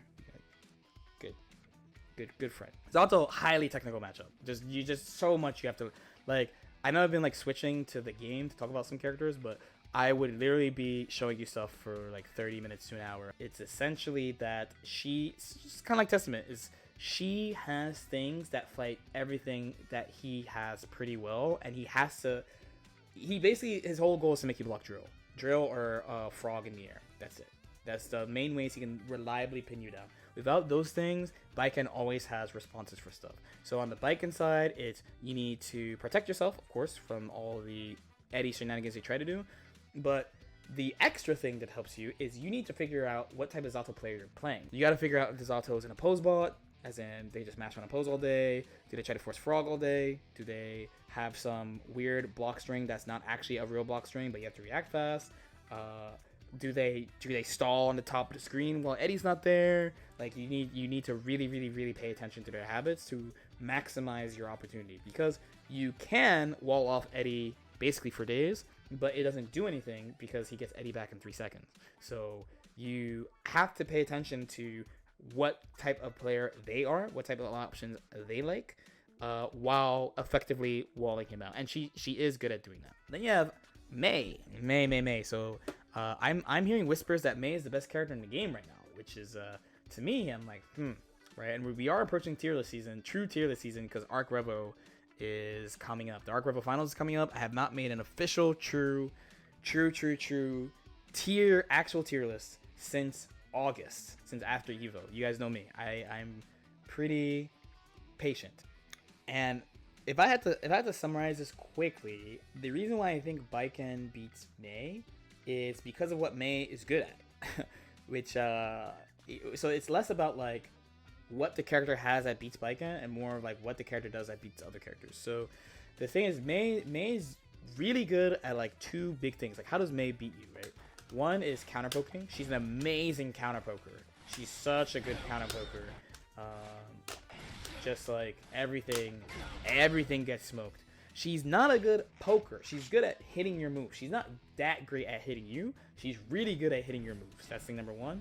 Good friend. Zato, highly technical matchup. Just so much you have to like. I know I've been like switching to the game to talk about some characters, but I would literally be showing you stuff for like 30 minutes to an hour. It's essentially that it's kind of like Testament, is she has things that fight everything that he has pretty well, and he basically, his whole goal is to make you block drill or frog in the air. That's it. That's the main ways he can reliably pin you down. Without those things, Baiken always has responses for stuff. So on the Baiken side, it's you need to protect yourself, of course, from all the Eddie shenanigans they try to do. But the extra thing that helps you is you need to figure out what type of Zato player you're playing. You got to figure out if the Zato is an oppose bot, as in they just mash on oppose all day. Do they try to force frog all day? Do they have some weird block string that's not actually a real block string, but you have to react fast? Do they stall on the top of the screen while Eddie's not there? Like you need to really pay attention to their habits to maximize your opportunity, because you can wall off Eddie basically for days, but it doesn't do anything because he gets Eddie back in 3 seconds. So you have to pay attention to what type of player they are, what type of options they like, while effectively walling him out. And she is good at doing that. Then you have May. So I'm hearing whispers that May is the best character in the game right now, which is to me, I'm like, right? And we are approaching tier list season, true tier list season, because Arc Revo is coming up. The Arc Revo Finals is coming up. I have not made an official true actual tier list since August, since after Evo. You guys know me. I'm pretty patient. And if I had to summarize this quickly, the reason why I think Baiken beats May is because of what May is good at. Which so it's less about like what the character has that beats Baiken and more like what the character does that beats other characters. So the thing is, May's really good at like 2 big things. Like, how does May beat you, right? One is counter poking. She's an amazing counter poker. She's such a good counter poker. Just like everything gets smoked. She's not a good poker. She's good at hitting your moves. She's not that great at hitting you. She's really good at hitting your moves. That's thing number 1.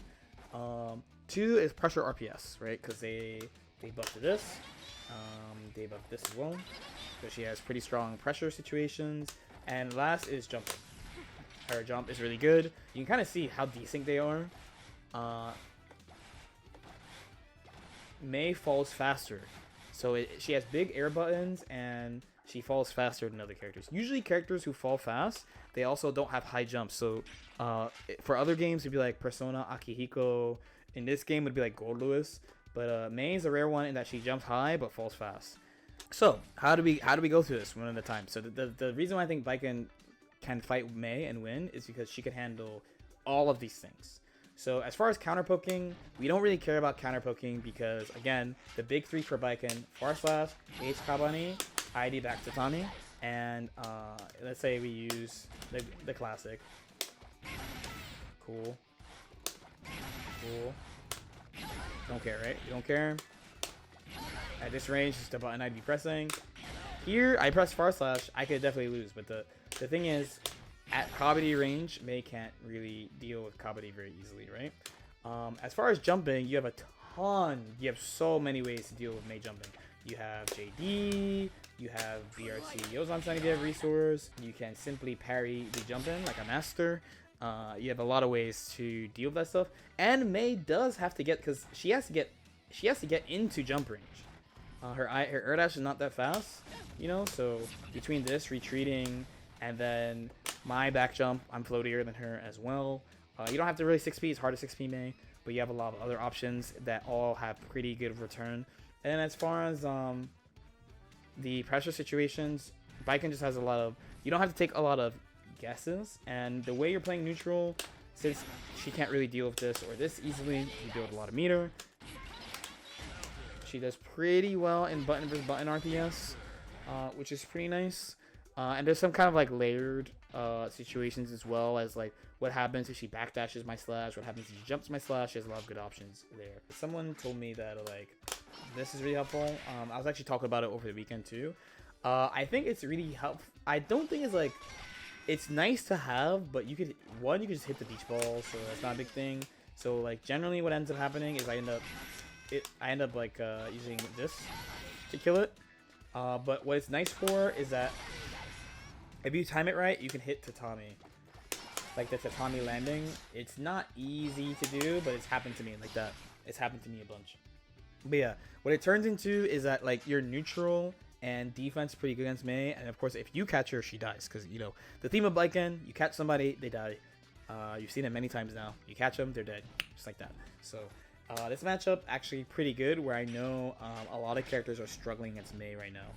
2 is pressure RPS, right? Because they buffed this. They buffed this as well. So she has pretty strong pressure situations. And last is jumping. Her jump is really good. You can kind of see how decent they are. May falls faster. So she has big air buttons and she falls faster than other characters. Usually characters who fall fast, they also don't have high jumps. So for other games, it'd be like Persona, Akihiko. In this game, it would be like Goldlewis. But May is a rare one in that she jumps high but falls fast. So how do we go through this one at a time? So the reason why I think Baiken can fight May and win is because she can handle all of these things. So as far as counter poking, we don't really care about counter poking because, again, the big 3 for Baiken: Far Slash, H Kabani, ID back to Tommy, and let's say we use the classic. Cool. Don't care, right? You don't care. At this range, it's the button I'd be pressing. Here, I press Far Slash, I could definitely lose, but the thing is, at Kabaddi range, May can't really deal with Kabaddi very easily, right? As far as jumping, you have a ton. You have so many ways to deal with May jumping. You have JD, you have BRC Yozan Sun if you have resource. You can simply parry the jumping like a master. You have a lot of ways to deal with that stuff. And May does have to get, because she has to get into jump range. Her air dash is not that fast, you know, so between this, retreating, and then my back jump, I'm floatier than her as well. You don't have to really 6P, it's hard to 6P May, but you have a lot of other options that all have pretty good return. And as far as the pressure situations, Baiken just has a lot of, you don't have to take a lot of guesses, and the way you're playing neutral, since she can't really deal with this or this easily, you deal with a lot of meter. She does pretty well in button versus button RPS, which is pretty nice. And there's some kind of like layered situations as well, as like what happens if she backdashes my slash, what happens if she jumps my slash. She has a lot of good options there. Someone told me that like this is really helpful. I was actually talking about it over the weekend too. I think it's really helpful. I don't think it's like, it's nice to have, but you could just hit the beach ball, so that's not a big thing. So like generally what ends up happening is I end up like using this to kill it. But what it's nice for is that if you time it right, you can hit Tatami. like the tatami landing, it's not easy to do, but it's happened to me like that. It's happened to me a bunch. But yeah, what it turns into is that like you're neutral and defense pretty good against Mei, and of course if you catch her, she dies, because you know the theme of Baiken, you catch somebody, they die. You've seen it many times now. You catch them, they're dead, just like that. So this matchup actually pretty good, where I know a lot of characters are struggling against Mei right now.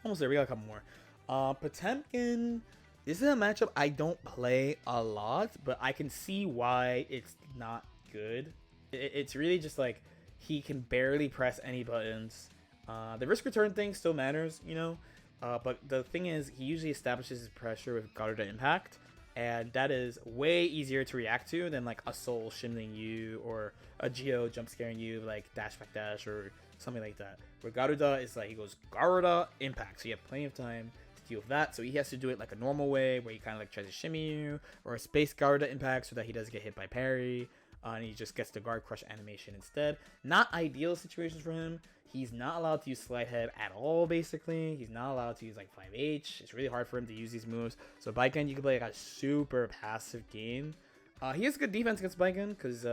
Almost there, we got a couple more. Potemkin, this is a matchup I don't play a lot, but I can see why it's not good. It's really just like he can barely press any buttons. The risk return thing still matters, you know, but the thing is he usually establishes his pressure with Garuda Impact, and that is way easier to react to than like a Soul shimming you or a Geo jump scaring you like dash back dash or something like that. Where Garuda is like, he goes Garuda Impact, so you have plenty of time to deal with that, so he has to do it like a normal way where he kind of like tries to shimmy you, or a space Garuda Impact so that he doesn't get hit by parry, and he just gets the guard crush animation instead. Not ideal situations for him. He's not allowed to use Slide Head at all, basically. He's not allowed to use like 5H. It's really hard for him to use these moves. So Baiken, you can play like a super passive game. He has good defense against Baiken because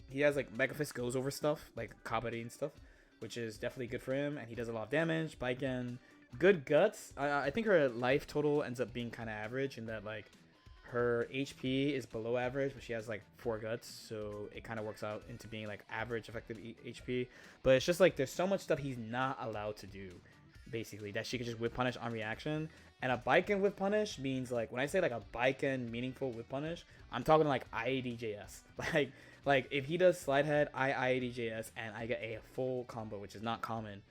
he has like Mega Fist goes over stuff, like Kabari and stuff, which is definitely good for him. And he does a lot of damage. Baiken, good guts. I think her life total ends up being kind of average in that like her HP is below average, but she has like 4 guts, so it kind of works out into being like average effective HP. But it's just like there's so much stuff he's not allowed to do, basically, that she could just whip punish on reaction. And a Baiken whip punish means, like, when I say like a Baiken meaningful whip punish, I'm talking like IADJS. Like if he does slide head, I IADJS, and I get a full combo, which is not common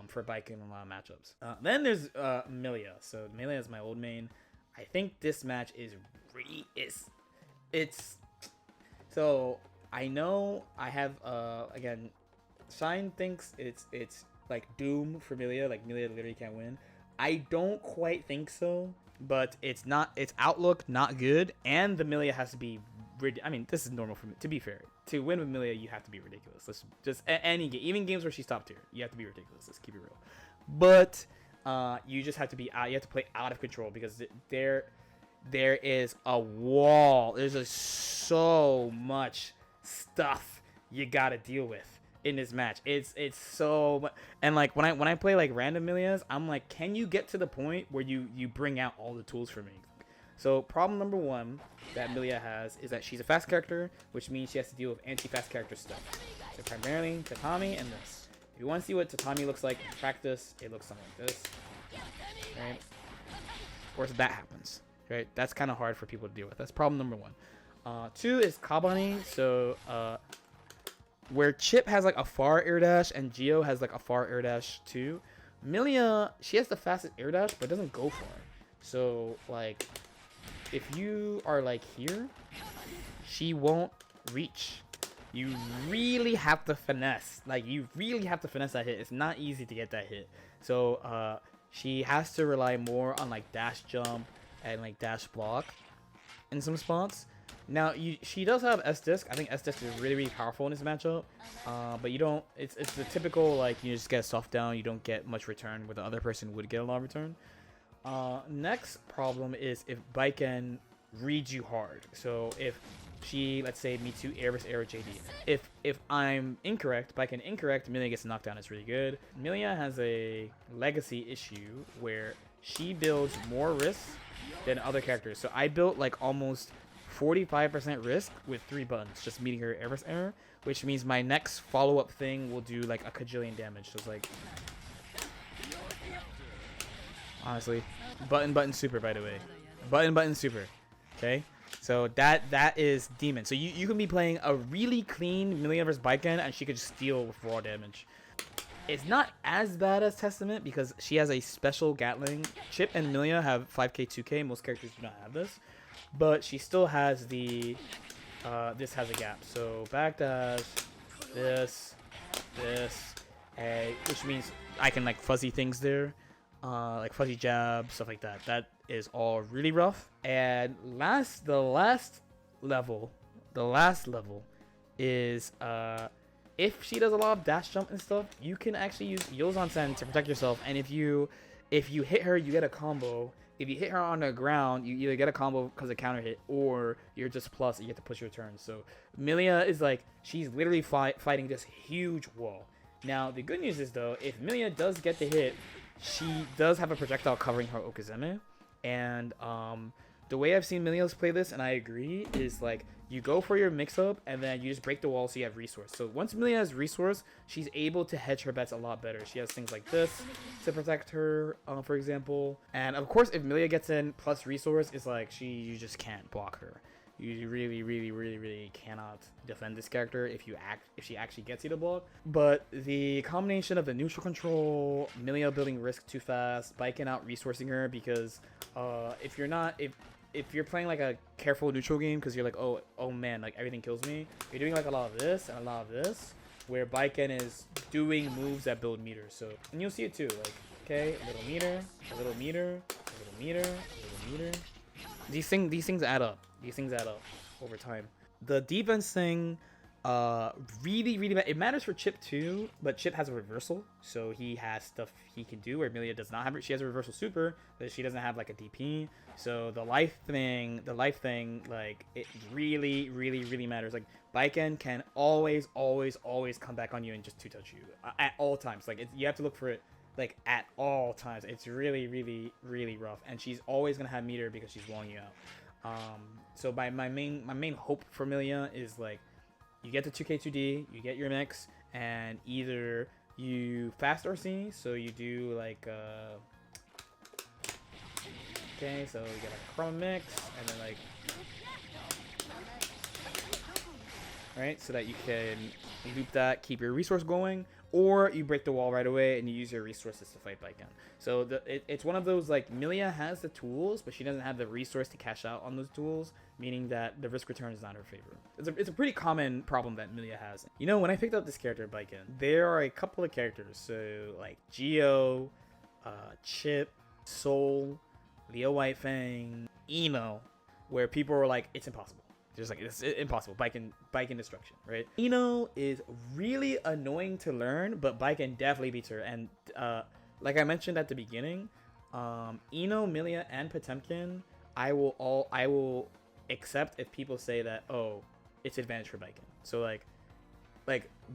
for Baiken in a lot of matchups. Then there's Millia. So Millia is my old main. I think this match is it's so I know I have again, Shine thinks it's like doom for Millia, like Millia literally can't win. I don't quite think so, but it's not, its outlook not good, and the Millia has to be I mean, this is normal for me, to be fair. To win with Millia, you have to be ridiculous. Let's just any game, even games where she's top tier, you have to be ridiculous. Let's keep it real. But you just have to be out. You have to play out of control, because there is a wall. There's just so much stuff you gotta deal with in this match. It's so much. And like when I play like random Millias, I'm like, can you get to the point where you bring out all the tools for me? So problem number one that Millia has is that she's a fast character, which means she has to deal with anti-fast character stuff. So primarily Tatami and this. If you want to see what Tatami looks like in practice, it looks something like this. Right? Of course, that happens. Right? That's kind of hard for people to deal with. That's problem number one. 2 is Kabani. So where Chipp has like a far air dash and Geo has like a far air dash too, Millia, she has the fastest air dash but doesn't go far. So like if you are like here, she won't reach. You really have to finesse. Like you really have to finesse that hit. It's not easy to get that hit. So she has to rely more on like dash jump and like dash block in some spots. Now she does have S-Disc. I think S-Disc is really powerful in this matchup. But you don't, it's the typical like you just get a soft down, you don't get much return where the other person would get a lot of return. Next problem is if Baiken reads you hard. So if she, let's say, me too, air versus air JD. If I'm incorrect, Baiken incorrect, Millia gets knocked down. It's really good. Millia has a legacy issue where she builds more risk than other characters. So I built like almost 45% risk with 3 buttons, just meeting her air versus air, which means my next follow-up thing will do like a kajillion damage. So it's like, honestly, button super, by the way, button super. Okay, so that is demon. So you can be playing a really clean Millia vs Baiken and she could just steal with raw damage. It's not as bad as Testament because she has a special Gatling. Chipp and Millia have 5k 2k. Most characters do not have this, but she still has the this has a gap. So backdash, this, which means I can like fuzzy things there. Like fuzzy jab, stuff like that. That is all really rough. And the last level is if she does a lot of dash jump and stuff, you can actually use Yozan-sen to protect yourself. And if you if you hit her, you get a combo. If you hit her on the ground, you either get a combo because of counter hit, or you're just plus and you get to push your turn. So Millia is like, she's literally fighting this huge wall. Now, the good news is, though, if Millia does get the hit, she does have a projectile covering her Okazeme. And the way I've seen Millia's play this, and I agree, is like, you go for your mix-up, and then you just break the wall so you have resource. So once Millia has resource, she's able to hedge her bets a lot better. She has things like this to protect her, for example. And of course, if Millia gets in plus resource, it's like, you just can't block her. You really cannot defend this character if she actually gets you to block. But the combination of the neutral control, Millia building risk too fast, Baiken out resourcing her, because if you're playing like a careful neutral game because you're like, oh man, like everything kills me, you're doing like a lot of this and a lot of this, where Baiken is doing moves that build meters. So, and you'll see it too, like, okay, a little meter, a little meter, a little meter, a little meter. These things add up. These things add up over time. The defense thing, really it matters for Chipp too, but Chipp has a reversal, so he has stuff he can do where Millia does not have it. She has a reversal super, but she doesn't have like a DP. So the life thing, like, it really matters. Like, Baiken can always come back on you and just two-touch you at all times. Like, you have to look for it like at all times. It's really rough, and she's always gonna have meter because she's walling you out. So my main hope for Millia is like, you get the 2K2D, you get your mix, and either you fast RC, so you do like okay, so you get a chroma mix, and then like, right, so that you can loop that, keep your resource going, or you break the wall right away and you use your resources to fight Baiken. So it's one of those, like, Millia has the tools, but she doesn't have the resource to cash out on those tools, meaning that the risk return is not in her favor. It's a pretty common problem that Millia has. You know, when I picked up this character, Baiken, there are a couple of characters, so like Geo, Chipp, Soul, Leo Whitefang, Ino, where people were like, it's impossible. Just like, it's impossible. Baiken destruction, right? Ino is really annoying to learn, but Baiken definitely beats her. And like I mentioned at the beginning, Ino, Millia, and Potemkin, I will accept if people say that, oh, it's advantage for Baiken. So like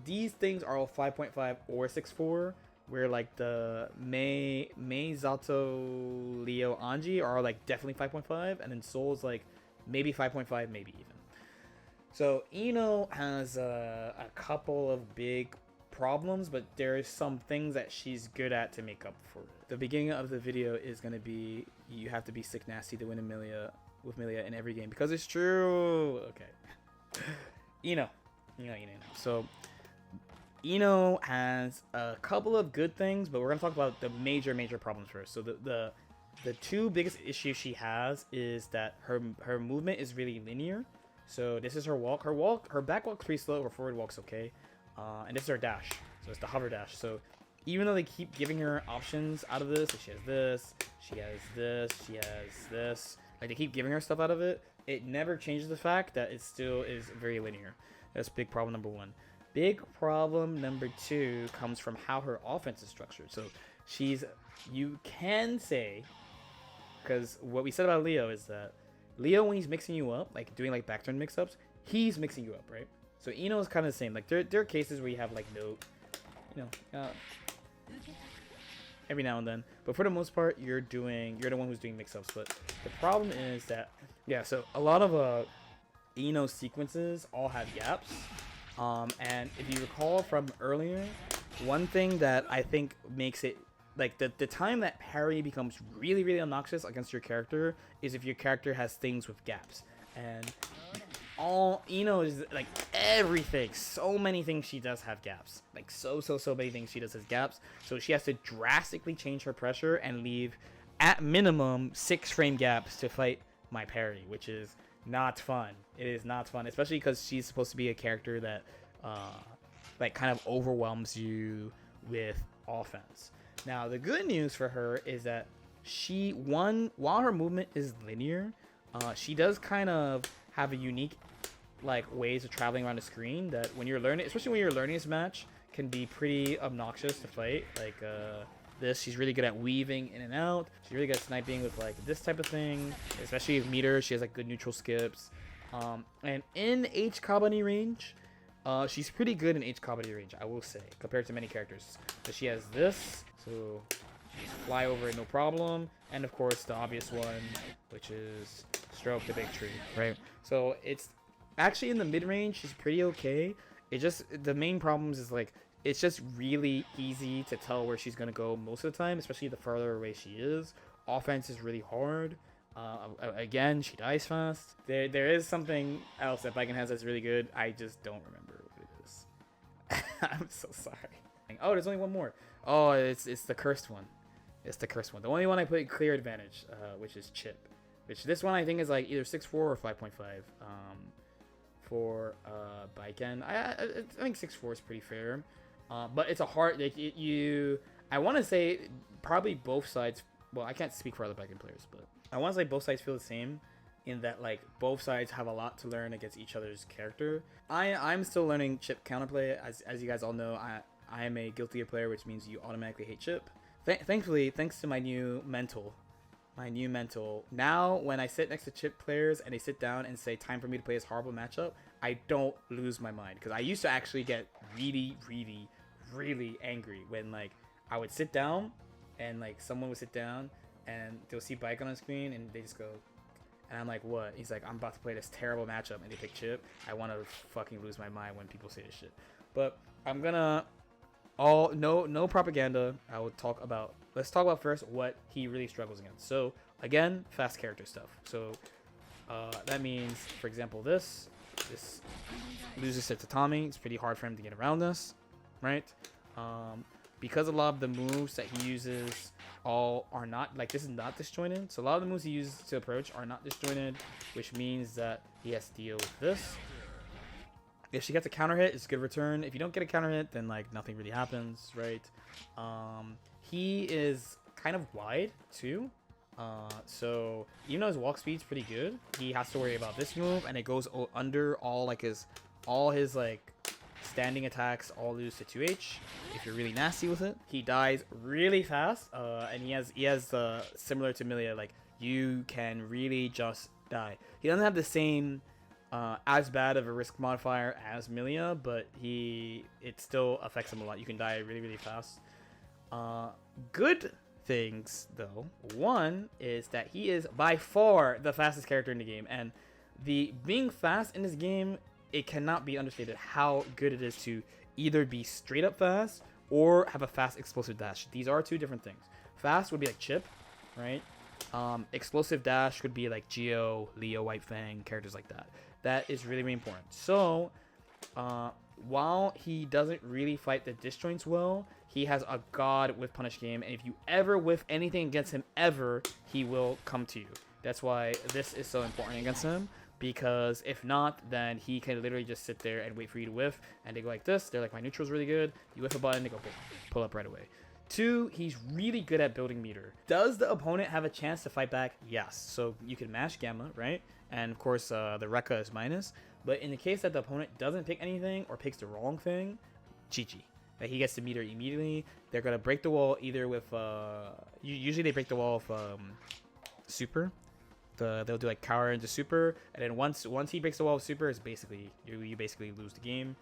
these things are all 5.5 or 6.4, where like the Mei, Zato, Leo, Anji are like definitely 5.5, and then Soul's like maybe 5.5, maybe even. So Ino has a couple of big problems, but there's some things that she's good at to make up for it. The beginning of the video is going to be, you have to be sick nasty to win with Millia in every game, because it's true. Okay. Ino. So Ino has a couple of good things, but we're going to talk about the major problems first. So the two biggest issues she has is that her movement is really linear. So this is her walk. Her back walk's pretty slow. Her forward walk's okay. And this is her dash. So it's the hover dash. So even though they keep giving her options out of this, like she has this, she has this, she has this, like they keep giving her stuff out of it, it never changes the fact that it still is very linear. That's big problem number one. Big problem number two comes from how her offense is structured. So you can say, because what we said about Leo is that Leo, when he's mixing you up, like doing like back turn mix-ups, he's mixing you up, right? So Ino is kind of the same. Like there are cases where you have like every now and then, but for the most part, you're the one who's doing mix-ups. But the problem is that, yeah, so a lot of Ino sequences all have gaps. And if you recall from earlier, one thing that I think makes it, like, the time that parry becomes really obnoxious against your character is if your character has things with gaps. And all Ino is like everything, so many things she does have gaps. Like so many things she does has gaps. So she has to drastically change her pressure and leave at minimum 6 frame gaps to fight my parry, which is not fun. It is not fun, especially because she's supposed to be a character that like kind of overwhelms you with offense. Now, the good news for her is that while her movement is linear, she does kind of have a unique like ways of traveling around the screen that when you're learning, especially when you're learning this match, can be pretty obnoxious to fight. Like this. She's really good at weaving in and out. She's really good at sniping with like this type of thing, especially with meter. She has like good neutral skips. And in H Kabani range, she's pretty good in H Kabani range, I will say, compared to many characters. But she has this, so just fly over it no problem. And of course the obvious one, which is stroke the big tree, right? So it's actually in the mid range, she's pretty okay. It just, the main problems is like, it's just really easy to tell where she's gonna go most of the time, especially the farther away she is. Offense is really hard. Again, she dies fast. There is something else that Baiken has that's really good. I just don't remember what it is. I'm so sorry. Oh, there's only one more. Oh, it's the cursed one. It's the cursed one. The only one I put clear advantage, which is Chipp. Which this one I think is like either 6.4 or 5.5. For Baiken, I think 6.4 is pretty fair. But it's a hard. Like, I want to say probably both sides. Well, I can't speak for other Baiken players, but I want to say both sides feel the same, in that like both sides have a lot to learn against each other's character. I'm still learning Chipp counterplay, as you guys all know. I am a guilty player, which means you automatically hate Chipp. Thankfully, thanks to my new mental. Now, when I sit next to Chipp players and they sit down and say, time for me to play this horrible matchup, I don't lose my mind. Because I used to actually get really, really, really angry when, like, I would sit down and, like, someone would sit down and they'll see Baiken on the screen and they just go, and I'm like, what? He's like, I'm about to play this terrible matchup, and they pick Chipp. I want to fucking lose my mind when people say this shit. But I'm gonna, no propaganda. I will talk about, let's talk about first what he really struggles against. So again, fast character stuff. So that means, for example, this loses to Tatami. It's pretty hard for him to get around this, right? Because a lot of the moves that he uses are not, like, this is not disjointed. So a lot of the moves he uses to approach are not disjointed, which means that he has to deal with this. If she gets a counter hit, it's a good return. If you don't get a counter hit, then like nothing really happens, right? He is kind of wide too. So even though his walk speed's pretty good, he has to worry about this move, and it goes under all his like standing attacks all lose to 2H if you're really nasty with it. He dies really fast, and he has similar to Millia, like, you can really just die. He doesn't have the same as bad of a risk modifier as Millia, but it still affects him a lot. You can die really, really fast. Good things though, one is that he is by far the fastest character in the game, and being fast in this game, it cannot be understated how good it is to either be straight up fast or have a fast explosive dash. These are two different things. Fast would be like Chipp, right? Explosive dash would be like Geo, Leo, Whitefang, characters like that. That is really, really important. So while he doesn't really fight the disjoints well, he has a god with punish game, and if you ever whiff anything against him ever, he will come to you. That's why this is so important against him. Because if not, then he can literally just sit there and wait for you to whiff, and they go like this. They're like, my neutral's really good. You whiff a button, they go pull up right away. 2, he's really good at building meter. Does the opponent have a chance to fight back? Yes. So you can mash Gamma, right? And of course, the Rekka is minus. But in the case that the opponent doesn't pick anything or picks the wrong thing, GG. Like, he gets the meter immediately. They're going to break the wall either with, usually they break the wall with super. They'll do like cower into super, and then once he breaks the wall with super, it's basically you basically lose the game.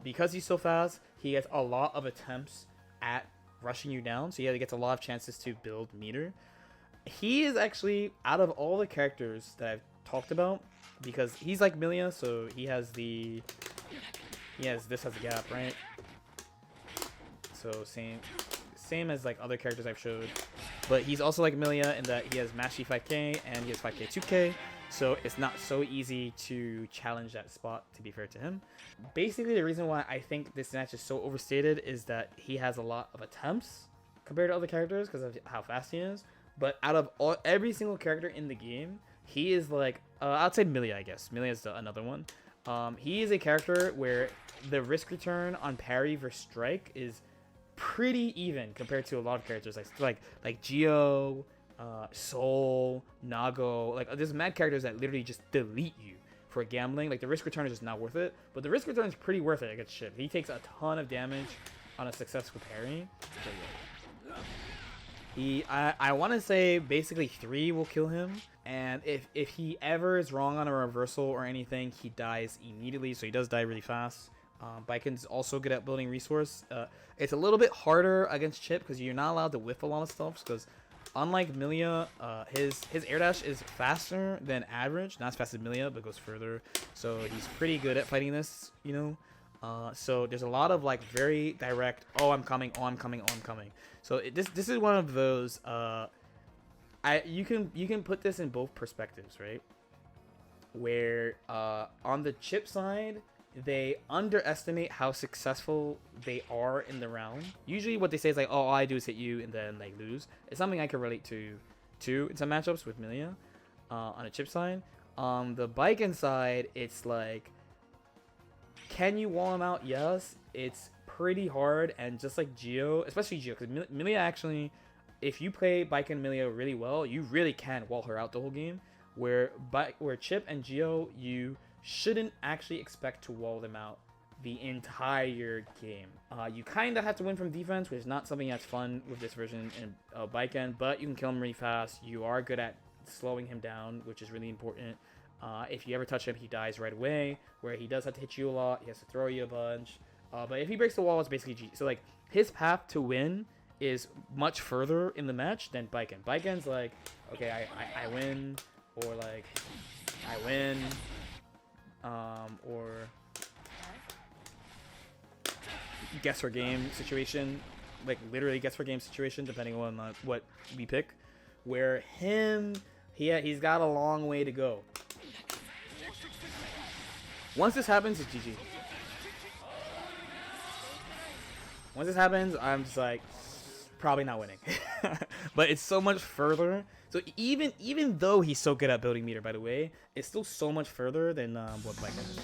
Because he's so fast, he gets a lot of attempts at rushing you down, so he gets a lot of chances to build meter. He is actually, out of all the characters that I've talked about, because he's like Millia, so he has this as a gap, right? So same as like other characters I've showed. But he's also like Millia in that he has Mashy 5k and he has 5k 2k, so it's not so easy to challenge that spot, to be fair to him. Basically, the reason why I think this match is so overstated is that he has a lot of attempts compared to other characters because of how fast he is. But out of every single character in the game, he is like, I'd say Millia, I guess. Millia is another one. He is a character where the risk return on parry versus strike is pretty even compared to a lot of characters like Geo, Soul, Nago. Like, there's mad characters that literally just delete you for gambling. Like, the risk return is just not worth it, but the risk return is pretty worth it against Chipp. He takes a ton of damage on a successful parry. So, yeah. I want to say basically 3 will kill him, and if he ever is wrong on a reversal or anything, he dies immediately. So he does die really fast. Baiken's also good at building resource. It's a little bit harder against Chipp because you're not allowed to whiff a lot of stuff. Because unlike Millia, his air dash is faster than average. Not as fast as Millia, but goes further. So he's pretty good at fighting this, you know. So there's a lot of like very direct. Oh, I'm coming. Oh, I'm coming. Oh, I'm coming. So this is one of those. You can put this in both perspectives, right? Where on the Chipp side, they underestimate how successful they are in the round. Usually what they say is like, oh, all I do is hit you and then like lose. It's something I can relate to in some matchups with Millia on a Chipp side. On the Baiken side, it's like, can you wall him out? Yes. It's pretty hard, and just like Geo, especially Geo, because Millia actually, if you play Baiken and Millia really well, you really can wall her out the whole game. Where Chipp and Geo, you shouldn't actually expect to wall them out the entire game. You kind of have to win from defense, which is not something that's fun with this version in Baiken, but you can kill him really fast. You are good at slowing him down, which is really important. If you ever touch him, he dies right away, where he does have to hit you a lot. He has to throw you a bunch. But if he breaks the wall, it's basically G. So like his path to win is much further in the match than Baiken. Baiken's like, okay, I win, or like I win, or guess her game situation, like literally guess her game situation, depending on what we pick. Where he's got a long way to go. Once this happens, it's GG. Once this happens, I'm just like, probably not winning. But it's so much further. So even though he's so good at building meter, by the way, it's still so much further than what Baiken is.